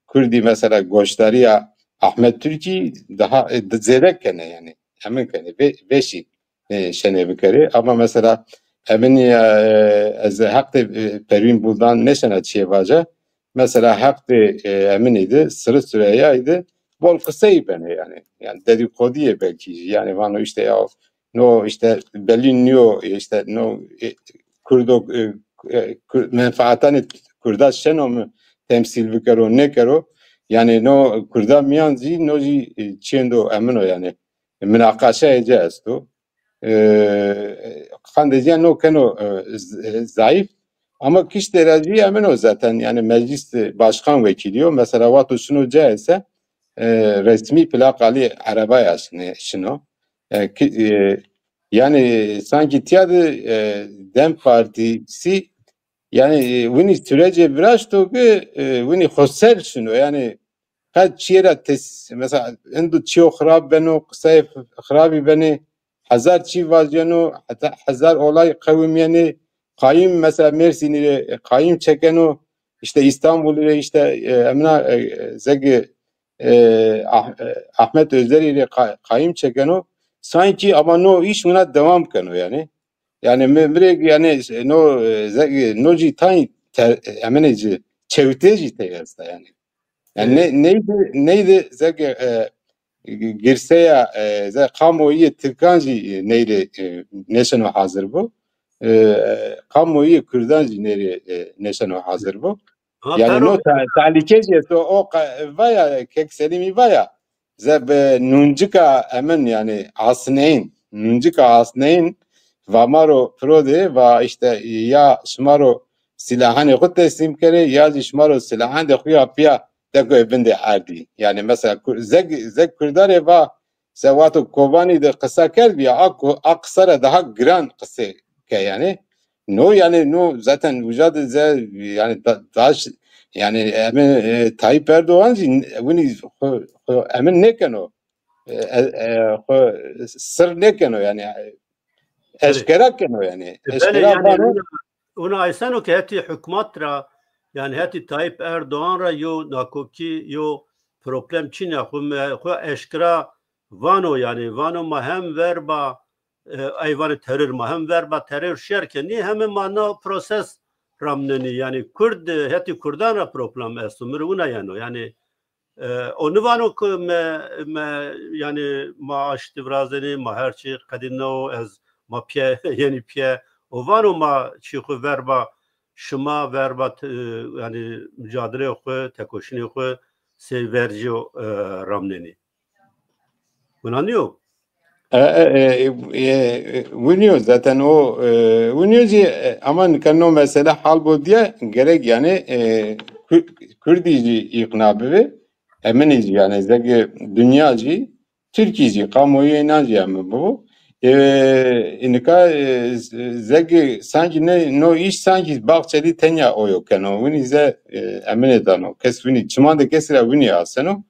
Kurdi mesela Goştariya Ahmet Türkiye daha zedek kene yani. Hemen kene beşi şene bir kere ama mesela emin az hakte Pervin Buldan ne şana çiyevaca mesela hakte eminiydi Sırı Süreyya'ydı. Bol kısayı beni yani. Yani dedikoduya belki yani vano işte ya no işte beliniyor işte no Kurdo menfaatani Kurda şeno mu temsil bikaro ne karo yani no Kurda miyanzi no ji çendo emino yani münakaşa edeceğiz to kandeciyen no keno zayıf ama kişi derece emino zaten yani meclis başkan vekiliyor mesela vatu şunu cahilse resmi plak ali arabaya şunu yani sanki tiyadı Dem Partisi yani bunu sürece biraz to ki bunu hoser şunu yani kaç çiğra mesela endu çiğ xrab beno kısayf xrabi beni hazar çiğ vazyonu hatta hazar olay kavimiyeni kayım mesela Mersin'i kayım çekeno işte İstanbul'u işte emna zeki Ahmet Özer ile kayım çekeno sanki ama no iş buna devam kano yani. Yani mürek yani noji tay emeneci çeviteci teyasta yani. Yani neydi zeki girseye ze kamuoyu Türkancı neydi neşeno hazır bu. Kamuoyu Kürdancı neydi neşeno hazır bu. Yani no tehlikeci o vaya kek selimi vaya ze nuncika emen yani asneyn nuncika asneyn Vamaro prode va işte ya şmaro silahane xut teslim kere ya şmaro silahane de xuya piya de bende ardi. Yani mesela zeg Kurdare va sevato Kobani de kısa kelbi ya aksara daha gran kısa ke yani. No yani no zaten vücadı ze yani daha yani emin Tayyip Erdoğan bunu emin ne keno sır ne keno yani eşkera keno yani. Eşkera yani ona aysan o ki hati hükümet ra yani hati Tayyip Erdoğan ra yo nakoki yo problem Çin ya xu eşkera vano yani vano mahem verba ayvanı terör mahem verba terör şerke ni hemen mana proses ramneni yani Kurd hati Kurdan ra problem esumur una yani onu vano me yani maaş tivrazeni maherçi kadino az ma pie yani pie o vano ma çiğu verba şuma verba yani mücadele oku tekoşini oku severci ramneni bunanıyor Vuniyor zaten o Vuniyor aman kanno mesela hal bu diye gerek yani Kürdici ikna be eminici yani zeki dünyacı Türkiye'ci kamuoyu inancı yani bu inika zeki sanki no iş sanki bahçeli tenya o yok yani Vunize emin edan o kes Vuni çimanda kesira Vuni aseno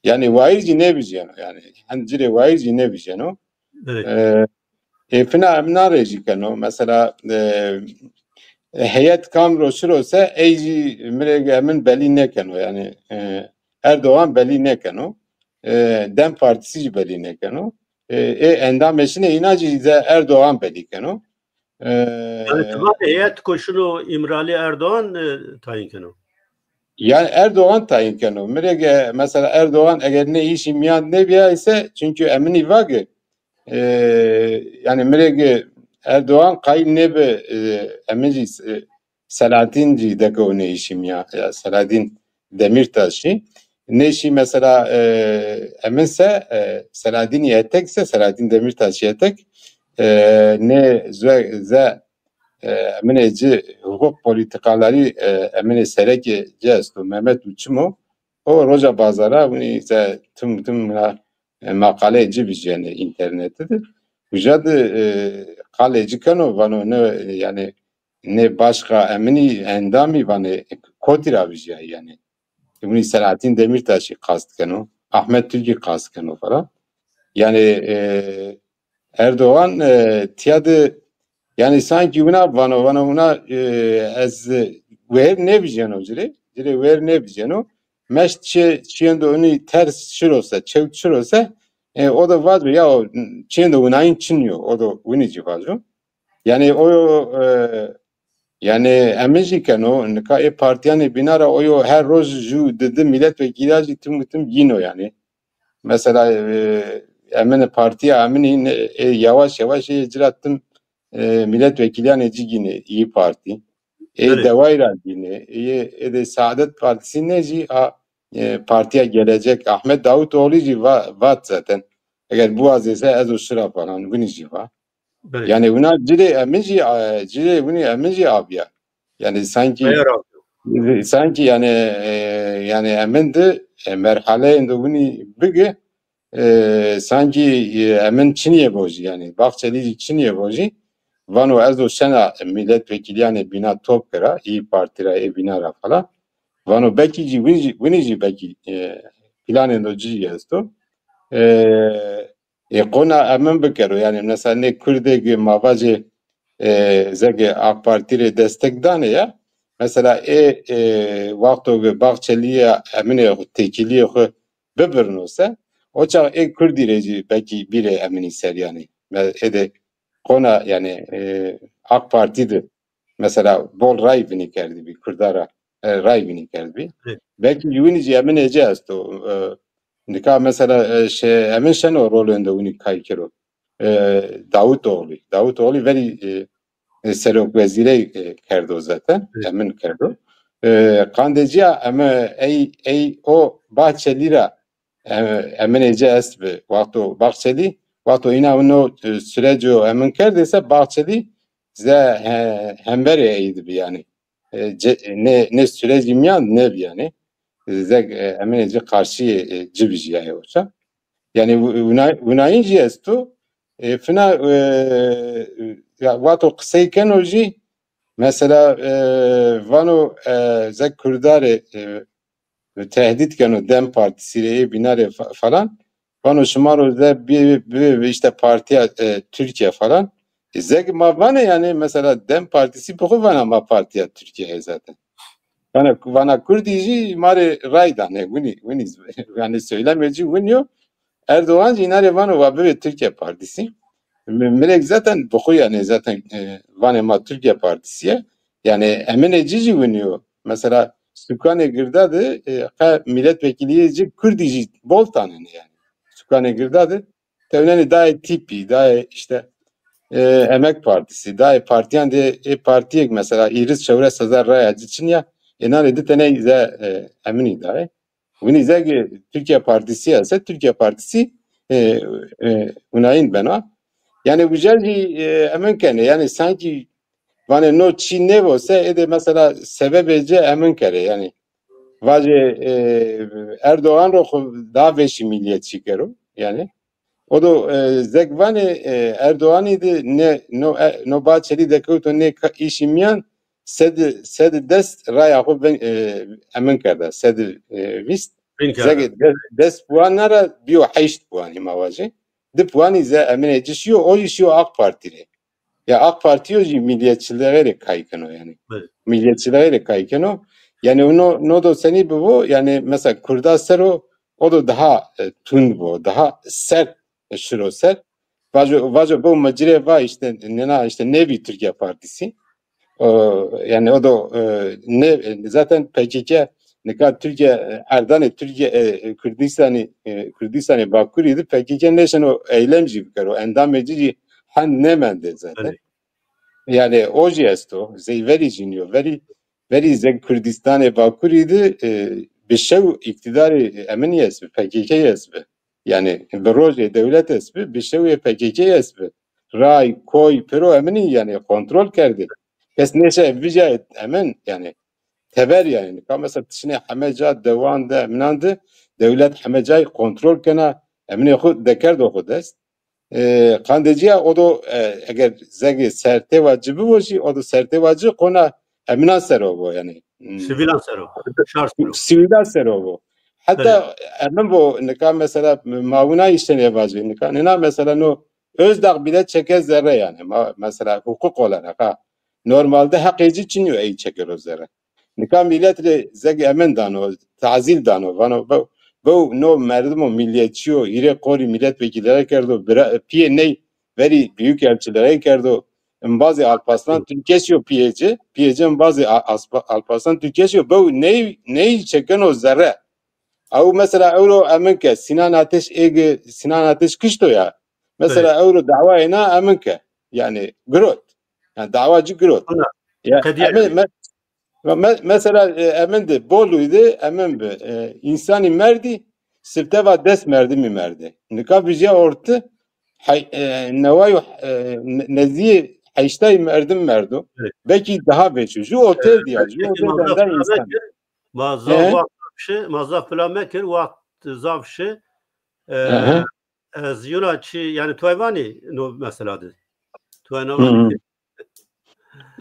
Yani vaizi ne bijeno yani hancire vaizi ne bijeno fina amna rejikano mesela heyet kamro şurose eyci miregemin beli nekeno yani Erdoğan beli nekeno Dem Partisi beli nekeno endameşine inacı da Erdoğan beli keno yani tıbak heyet koşulu İmrali Erdoğan tayin keno. Yani Erdoğan tayin keno. Mirege mesela Erdoğan eğer ne işi miyan ne biya ise çünkü emini vagı yani mirege Erdoğan kayın ne be emici Selahattin deko ne işi miya Selahattin Demirtaş'ı ne işi mesela eminse Selahattin yetekse Selahattin Demirtaş yetek ne ze emineci hukuk politikaları emine sereki cestu Mehmet Uçmo o roja bazara bunu ise tüm makale cibijeni internette Ujadı kaleci kano vano ne yani ne başka emini endami vano kotira bijay yani bunu Selahattin Demirtaş'ı kast kano Ahmet Türk'ü kast kano falan yani Erdoğan tiyadı yani sanki buna az ver ne bijeno dire ver ne bijeno meşçe çiğende onu ters şurose çevt şurose o da var ya çiğende unayın çiniyor o da unici var yani o yani emejiken o neka partiyane binara o her roz ju dedi milletvekili tüm yino yani mesela emene partiye emini yavaş yavaş icrattım milletvekili yine İyi Parti. Devayra yine de Saadet Partisi neci partiye gelecek Ahmet Davutoğlu var zaten. Eğer bu azese az o sıra falan bunu var. Yani buna cire emici abi ya. Yani sanki yani emindi merhale indi bunu bige sanki emin Çin'ye bozu yani Bahçeli Çin'ye bozu vano ezo sena milletvekili yani bina topkara İyi Parti'ye binara falan vano belki vinici belki planendo ciyesto kona emin bekero yani mesela ne Kürde mavazi zege AK Parti'ye destek dane ya mesela vakto Bahçeli'ye emine tekiliye bebirnose o çağ Kürdireci belki bire emini ser yani kona yani AK Parti'de mesela bol ray bini kerdi bir Kürdara ray bini kerdi belki yuvinici emin edeceğiz to nika mesela emin şen o rolünde uni kaykero Davutoğlu veri serok vezire kerdo zaten emin kerdo kandeciya ama o Bahçeli'ra emin edeceğiz ve vakto Bahçeli vakto ina onu süreci o emin kerdiyse Bahçeli ze hembereydi bir yani ne süreci mi ne bir yani ze emin edici karşı cibici yani olsa yani unayınci estu fina vakto kısayken oji mesela vano ze Kürdare tehdit kanu Dem Partisi'ye binare falan vano şumaro ze bir işte partiye Türkiye falan zeg mavane yani mesela Dem Partisi bu vana ma partiye Türkiye zaten vana Kürdici mare raydane bunu yani söylemeci bunu Erdoğan inare vano vabe Türkiye Partisi Melek zaten bu yani zaten vana ma Türkiye Partisi'ye yani emine cici bunu mesela Sükane Girda'dı milletvekiliyici Kürdici bol tanını yani. Sükane Girda'dı tevneni daha tipi daha işte Emek Partisi daha partiyan de partiye mesela İriz Çevre Sazar Rayacı için ya enar edip tane emini daha. Bunu izle Türkiye Partisi ise Türkiye Partisi unayın bana. Yani güzelce emin yani sanki Vane no Çin ne olsa mesela sebebece emin kere yani vaje Erdoğan ro daha beşi milliyetçi kero yani o da zekvane Erdoğan idi ne no Bahçeli de kutu ne işimyan sed dest raya ben emin kerde sed vist زاگه دست پوان نرا بیو 8 پوانی مواجه ده پوانی ز امنه جشیو اویشیو AK Parti re ya AK Parti'yo ji milliyetçilere kaykano yani milliyetçilere kaykano yani no do seni bu yani mesela Kurdasero o da daha tund bu daha sert şiro sert vajo bu macire var işte işte Nevi Türkiye Partisi yani o da ne zaten PKK ne kadar Türkiye Erdoğan Türkiye Kürdistan'ı Bakuri'ydi PKK neşen o eylemci bir kere o endam edici han ne mende zaten yani o gesto very junior very zek Kürdistan'ı Bakuri'ydi bir şey iktidarı eminiyet PKK yesbi yani bir proje devlet esbi bir şey PKK yesbi ray koy pero emini yani kontrol kerdi kes neşe vica emin yani teber yani mesela tişine hameca devan da eminandı devlet hamecayı kontrol kena emini xud dekerdi xud est kandeciya o da eğer zegi serte vacibı boşi o da serte vacibı kona eminan serobo yani Sivilan sero. Sivilan serobo. Hatta emin bu nika mesela mavuna işlene vacibı nika nina mesela no Özdağ bile çeker zerre yani mesela hukuk olarak ha normalde hakkıcı çiniyor ey çeker o zerre. Nika milletle zegi emin dano tazil dano vano bu no merdum milliyetçiyo yine kori milletvekillere kerdo piye ney veri büyük elçilere kerdo bazı Alparslan Türkiye'siyo piyeci bazı Alparslan Türkiye'siyo bu ney çeken o zerre. Au mesela euro eminke Sinan Ateş kışto ya. Mesela euro davayına eminke yani grot. Yani davacı grot. Ya mesela emin de Bolu'ydu emin be insani merdi sırteva des merdi mi merdi. Nika bize orta nevayu neziye haştay merdim merdu. Belki daha beçucu otel diyor. Otelden insan. Mazaf Flamekir vakt zavşı Ziyunaçı yani Tayvani no mesela de.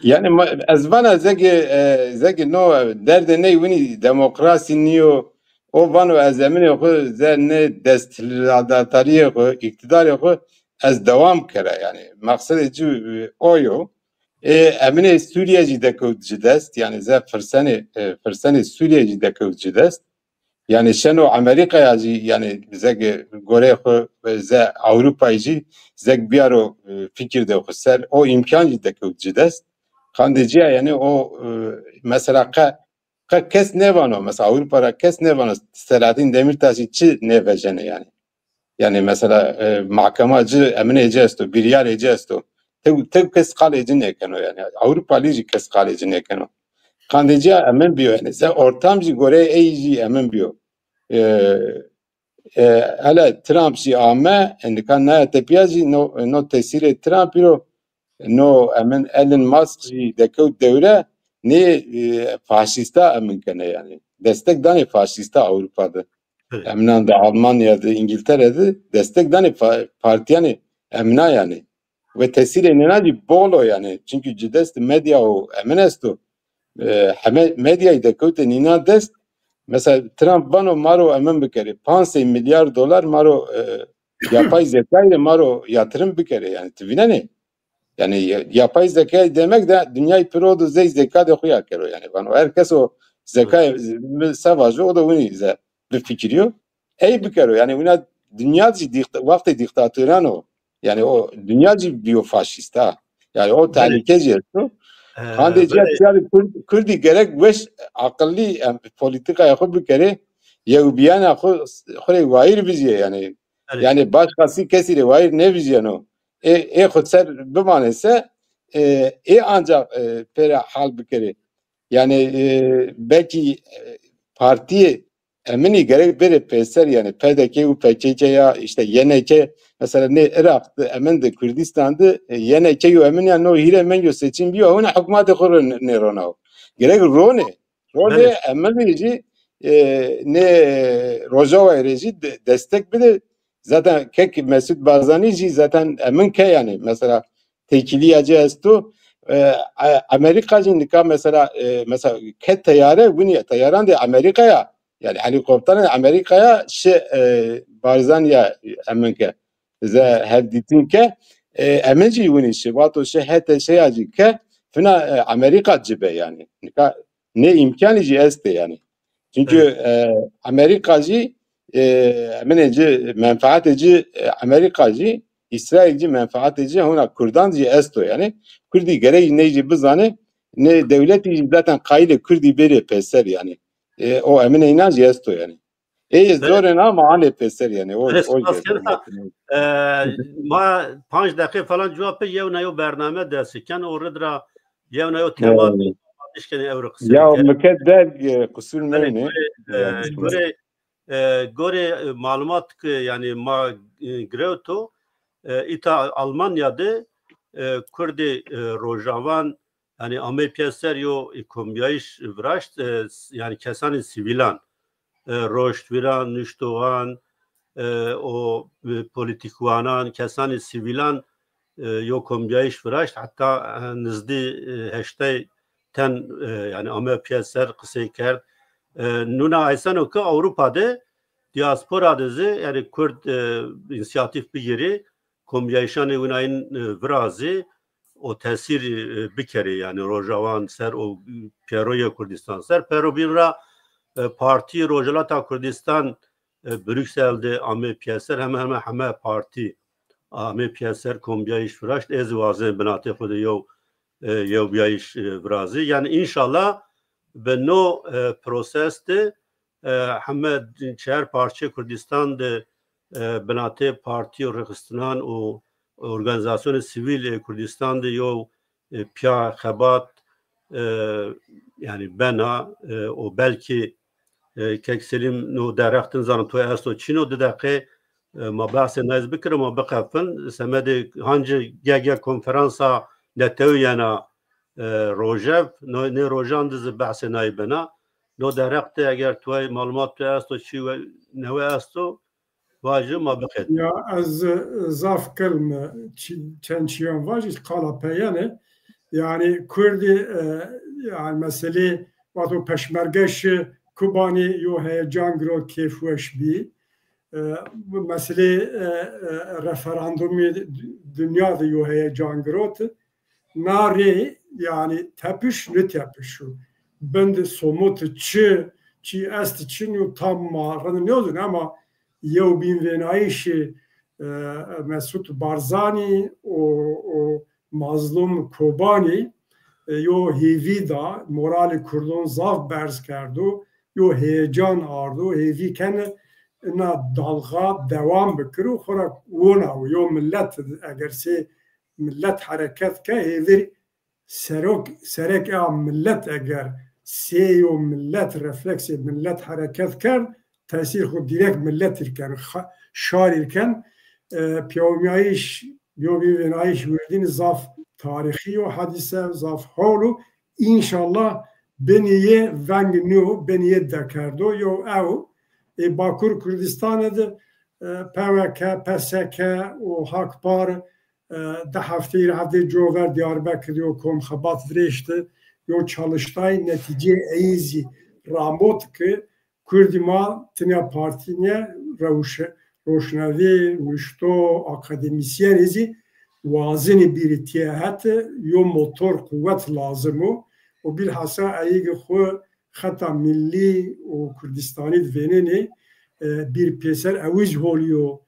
Yani ezvana zeki no derde ne vini demokrasi niyo o vano ezemini ko ne destlatariye ko iktidar ko ez devam kere yani maksat oyo emine Suriyeci de kutcu dest yani ze fırsani Suriyeci de kutcu dest yani şeno Amerika'ya yani zeki gore ko ze Avrupa'yı zek biyaro fikirde ko ser o imkan de kutcu dest Kandiciye yani o mesela kes ne vano mesela Avrupa'da kes ne vano Selahattin Demirtaş'ı çi ne vecene yani. Yani mesela mahkemacı emine ecesto, bir yer ecesto. Tek kes kalecin eken o yani. Avrupa'lıcı kes kalecin eken o. Kandiciye emin biyo yani. Sen ortamcı gore eyci emin biyo. Hele Trump'cı ame endikan ne tepiyacı no tesiri Trump biro no emin Elon Musk dekut devre ne faşista emin kene yani destek dani faşista Avrupa'da eminan da Almanya'da İngiltere'de destek dani partiyani emina yani ve tesiri nenaci bolo yani çünkü cidest medya o eminesto medyayı dekut nina dest mesela Trump bano maro emin bir kere 5 milyar dolar maro yapay zekayla maro yatırım bir kere yani tivine ne yani yapay zeka demek de dünyayı pirodu zeka de koyar kero yani bana herkes o zeka savajı o da onu bir fikiriyor. Ey bir kero yani ona dünyacı vakti diktatörün o yani o dünyacı biyofaşista yani o tehlikeci esto. Kandiciye yani Kürdi gerek veş akıllı politika yapıp bir kere Yahubiyan akı khore vair biziye yani yani başkası kesire vair ne biziye no xutser bimanese ancak pera hal bikeri yani belki partiye emini gerek bir peser yani PDK u PKK ya işte YNK mesela ne Irak'ta emin de Kürdistan'da YNK u emin yani o hile men seçim biyo ona hükümet kurun ne rona gerek rone emin bici ne Rojava reji destek bir zaten kek Mesut Barzani'ci zaten emin ke yani mesela tekiliyacı estu Amerika'cı nika mesela ke tayare bunu tayaran de Amerika'ya yani helikopterin Amerika'ya barzan ya eminke ze hevditin ke eminci yuni şivato hete acı ke fina Amerika cibe yani ne imkanı este yani çünkü Amerikacı eminci menfaateci Amerikacı İsrailci menfaateci ona Kurdancı esto yani Kurdi gereği neyci bizane ne devleti zaten kaydı Kurdi beri peser yani o emine inancı esto yani zorun ama anne peser yani o ما 5 دقیقه falan cevap yevnayo bername dersiken orada yevnayo tema işkene evrikse ya mükeder kusur meyne gore malumat ki yani ma greto ita Almanya'da Kurdi Rojavan yani Amerika yo komyayiş vraşt yani kesan sivilan Rojtviran Nüştoğan o politikwanan kesan sivilan yo komyayiş vraşt hatta nizdi heşte ten yani Amerika kısay kerd nuna aysan ki Avrupa'da diaspora dizi yani Kürt inisiyatif bir yeri komyayişan evinayin vrazı o tesir bir kere yani Rojavan ser o Peroya Kurdistan ser Pero binra parti Rojalata Kurdistan Brüksel'de Amerika ser hemen parti Amerika ser komyayiş vraşt ez vazen binate xude yo biyayiş vrazı yani inşallah beno proseste همه چهار پارچه کردستان ده بناته پارتی و رخستان و ارگانیزاسیون سیویل کردستان ده یو پیا خبات yani bena o belki kekselim no derextin zan to asto çino de dakika ma bahse naz bikir ma baqafın semede hangi gege konferansa netewiyana rojev ne rojan dizi bahse nay bena no derexte eğer توی معلومات توی است و چی و نوع است و واجه ما بخیر یا از ضعف کلمه چنچیان واجه قالا پیانه yani Kürdi yani mesele وقتی پشمرگش کوبانی یو هیجان گرو کیفوش بی mesele referandumi dünyada یو هیجان گروت nari yani tepiş ne tepişu bende somut çi est çinu tam marın ne oldu ama yev bin venayişi Mesut Barzani o mazlum Kobani yo hevida morali kurdun zaf berz kerdu yo heyecan ardu hevi kene na dalga devam bikru xora wona yo millet egerse millet hareket ke hevi serek millet eger سيو ملت رفلكس ملت حركات كان تأثير خود ديريكت ملت كان شاري كان بيوميايش بيوميايش وردين ظاف تاريخي وحادثة ظاف حولو إن شاء الله بنيه ونگ نو بنيه دكاردو يو أو باكور كردستان ده PVK, PSK و HAKPAR ده hafte جوور Diyarbakır و kom xabat vrişti yo çalıştay netice eizi ramot ki Kurdima tine partine roşnavi müşto akademisyen ezi vazini bir tiyahat yo motor kuvvet lazımı o bilhassa ayıgı xo xata milli o Kurdistani dveneni bir peser aviz holiyo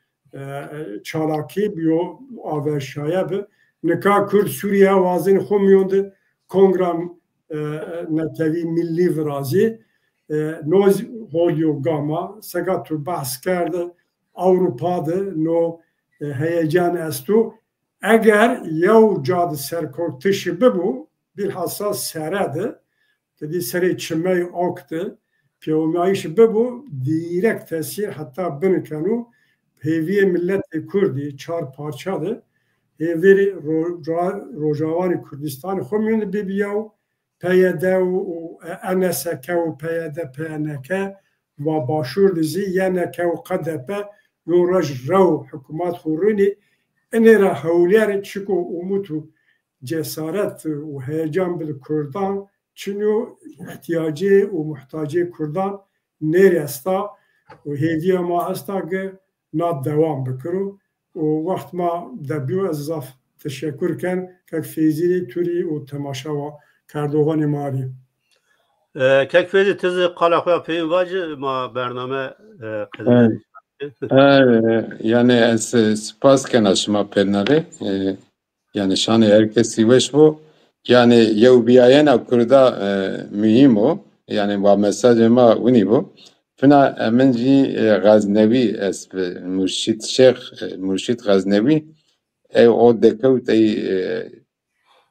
çalaki biyo aveşaya be neka Kürt Suriye vazini xomyondu kongram نتوی ملی ورازی نوز هولیو گاما سگاتو بحث کرده اروپا ده نو هیجان استو اگر یو جاد سرکورتشی ببو bilhassa serede dedi seri çime oktu piyomaiş bbu direkt tesir hatta binekanu heviye millet Kurdi çar parçadı heveri Rojavani Kurdistan xomyonu bebiyav PYD و NSK و PYD PNK و باشور دزی YNK و قدپ یورج رو حکومت خورونی اینه را حولیار چکو اموت و جسارت و هیجان بل کردان چنو احتیاجی و محتاجی کردان نرستا و هدیه ما استا که ناد دوام بکرو و وقت ما دبیو از اضاف تشکر کن که فیزی توری و تماشا و کردوغان ماری کک فیزی تز قلقه پین واجه ما برنامه قدمه yani ez spas kena şima pernavê yani şanê herkesî weş bû yani yewbiyayena Kurda mühim o yani va mesajê ma winî bû fina min jî Gaznewî ez Murşid Gaznewî ew o dekewt ey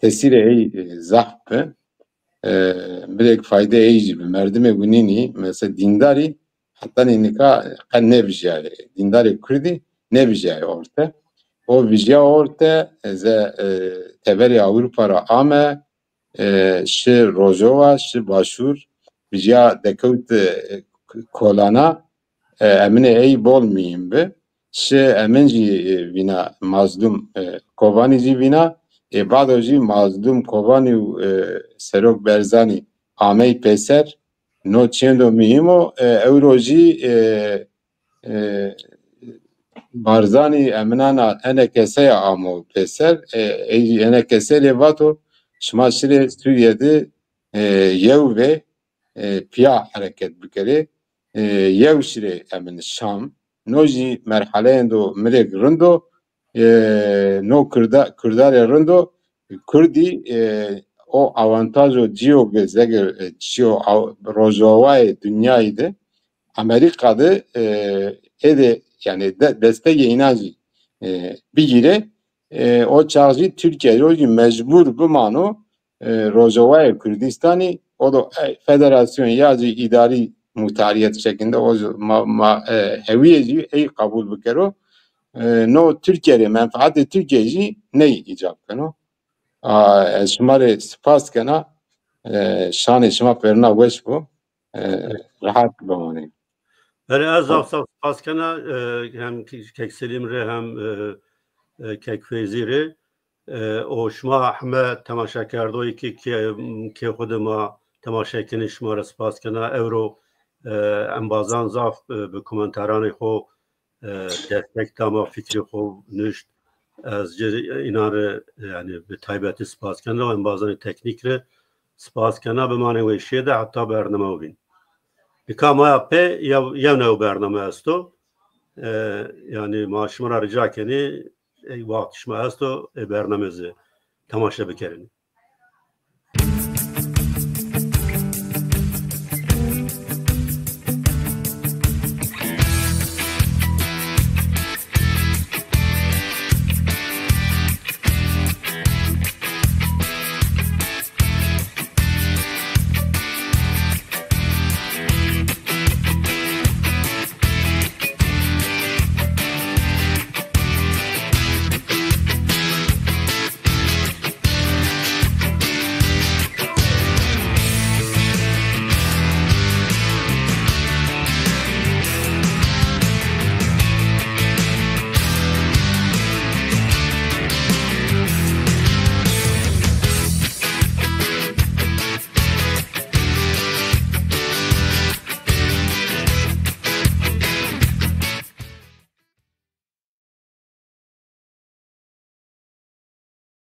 tesîrê ey zahf be birek fayde ey jî bi merdimê winînî mesela dindarî hatta nikah ne vijay dindarê Kurdî ne vijay orte o vijaya orte ze teveri Avrupa ra ame şi Rojava şi Başur vijaya dekewt kolana emine ey bol miyim be şi emin jî vîna mazlum Kobani jî vîna bado jî mazlum Kobani û Serok Berzanî amey peser no çendo mühim o euro jî Barzani eminana enekeseye amo peser enekesele vato şma şire Suriye'de yev ve piya hareket bikere yev şire emin Şam noji merhalendo mirek rundo no Kurdar rundo Kurdi o avantajı ciyo gezeger ciyo Rojava'yı dünyaydı Amerika'da ede yani desteği inancı bigire o çağcı Türkiye o mecbur bu manu Rojava Kürdistan'ı o da federasyon yazı idari muhtariyet şeklinde o heviyeci ey kabul bikero no Türkiye'ye menfaati Türkiye'yi ne icap kano şumare spas kana şanı şuma perna veş bu rahat bulmanı. Yani az afsaf paskana hem kek Selimre hem kek Feyzire o şma hme temaşa kardoy ki xuduma temaşa kini şma raspaskana euro embazan zaf be komentarani xo destek tama fikri xo nüşt az inar yani be taybeti spaskana embazan teknikre spaskana be mane ve şeyde hatta bername bin Kama pe yevne bername asto yani maaşımı rica keni vakti şma asto bernamezi tamaşa bikerini.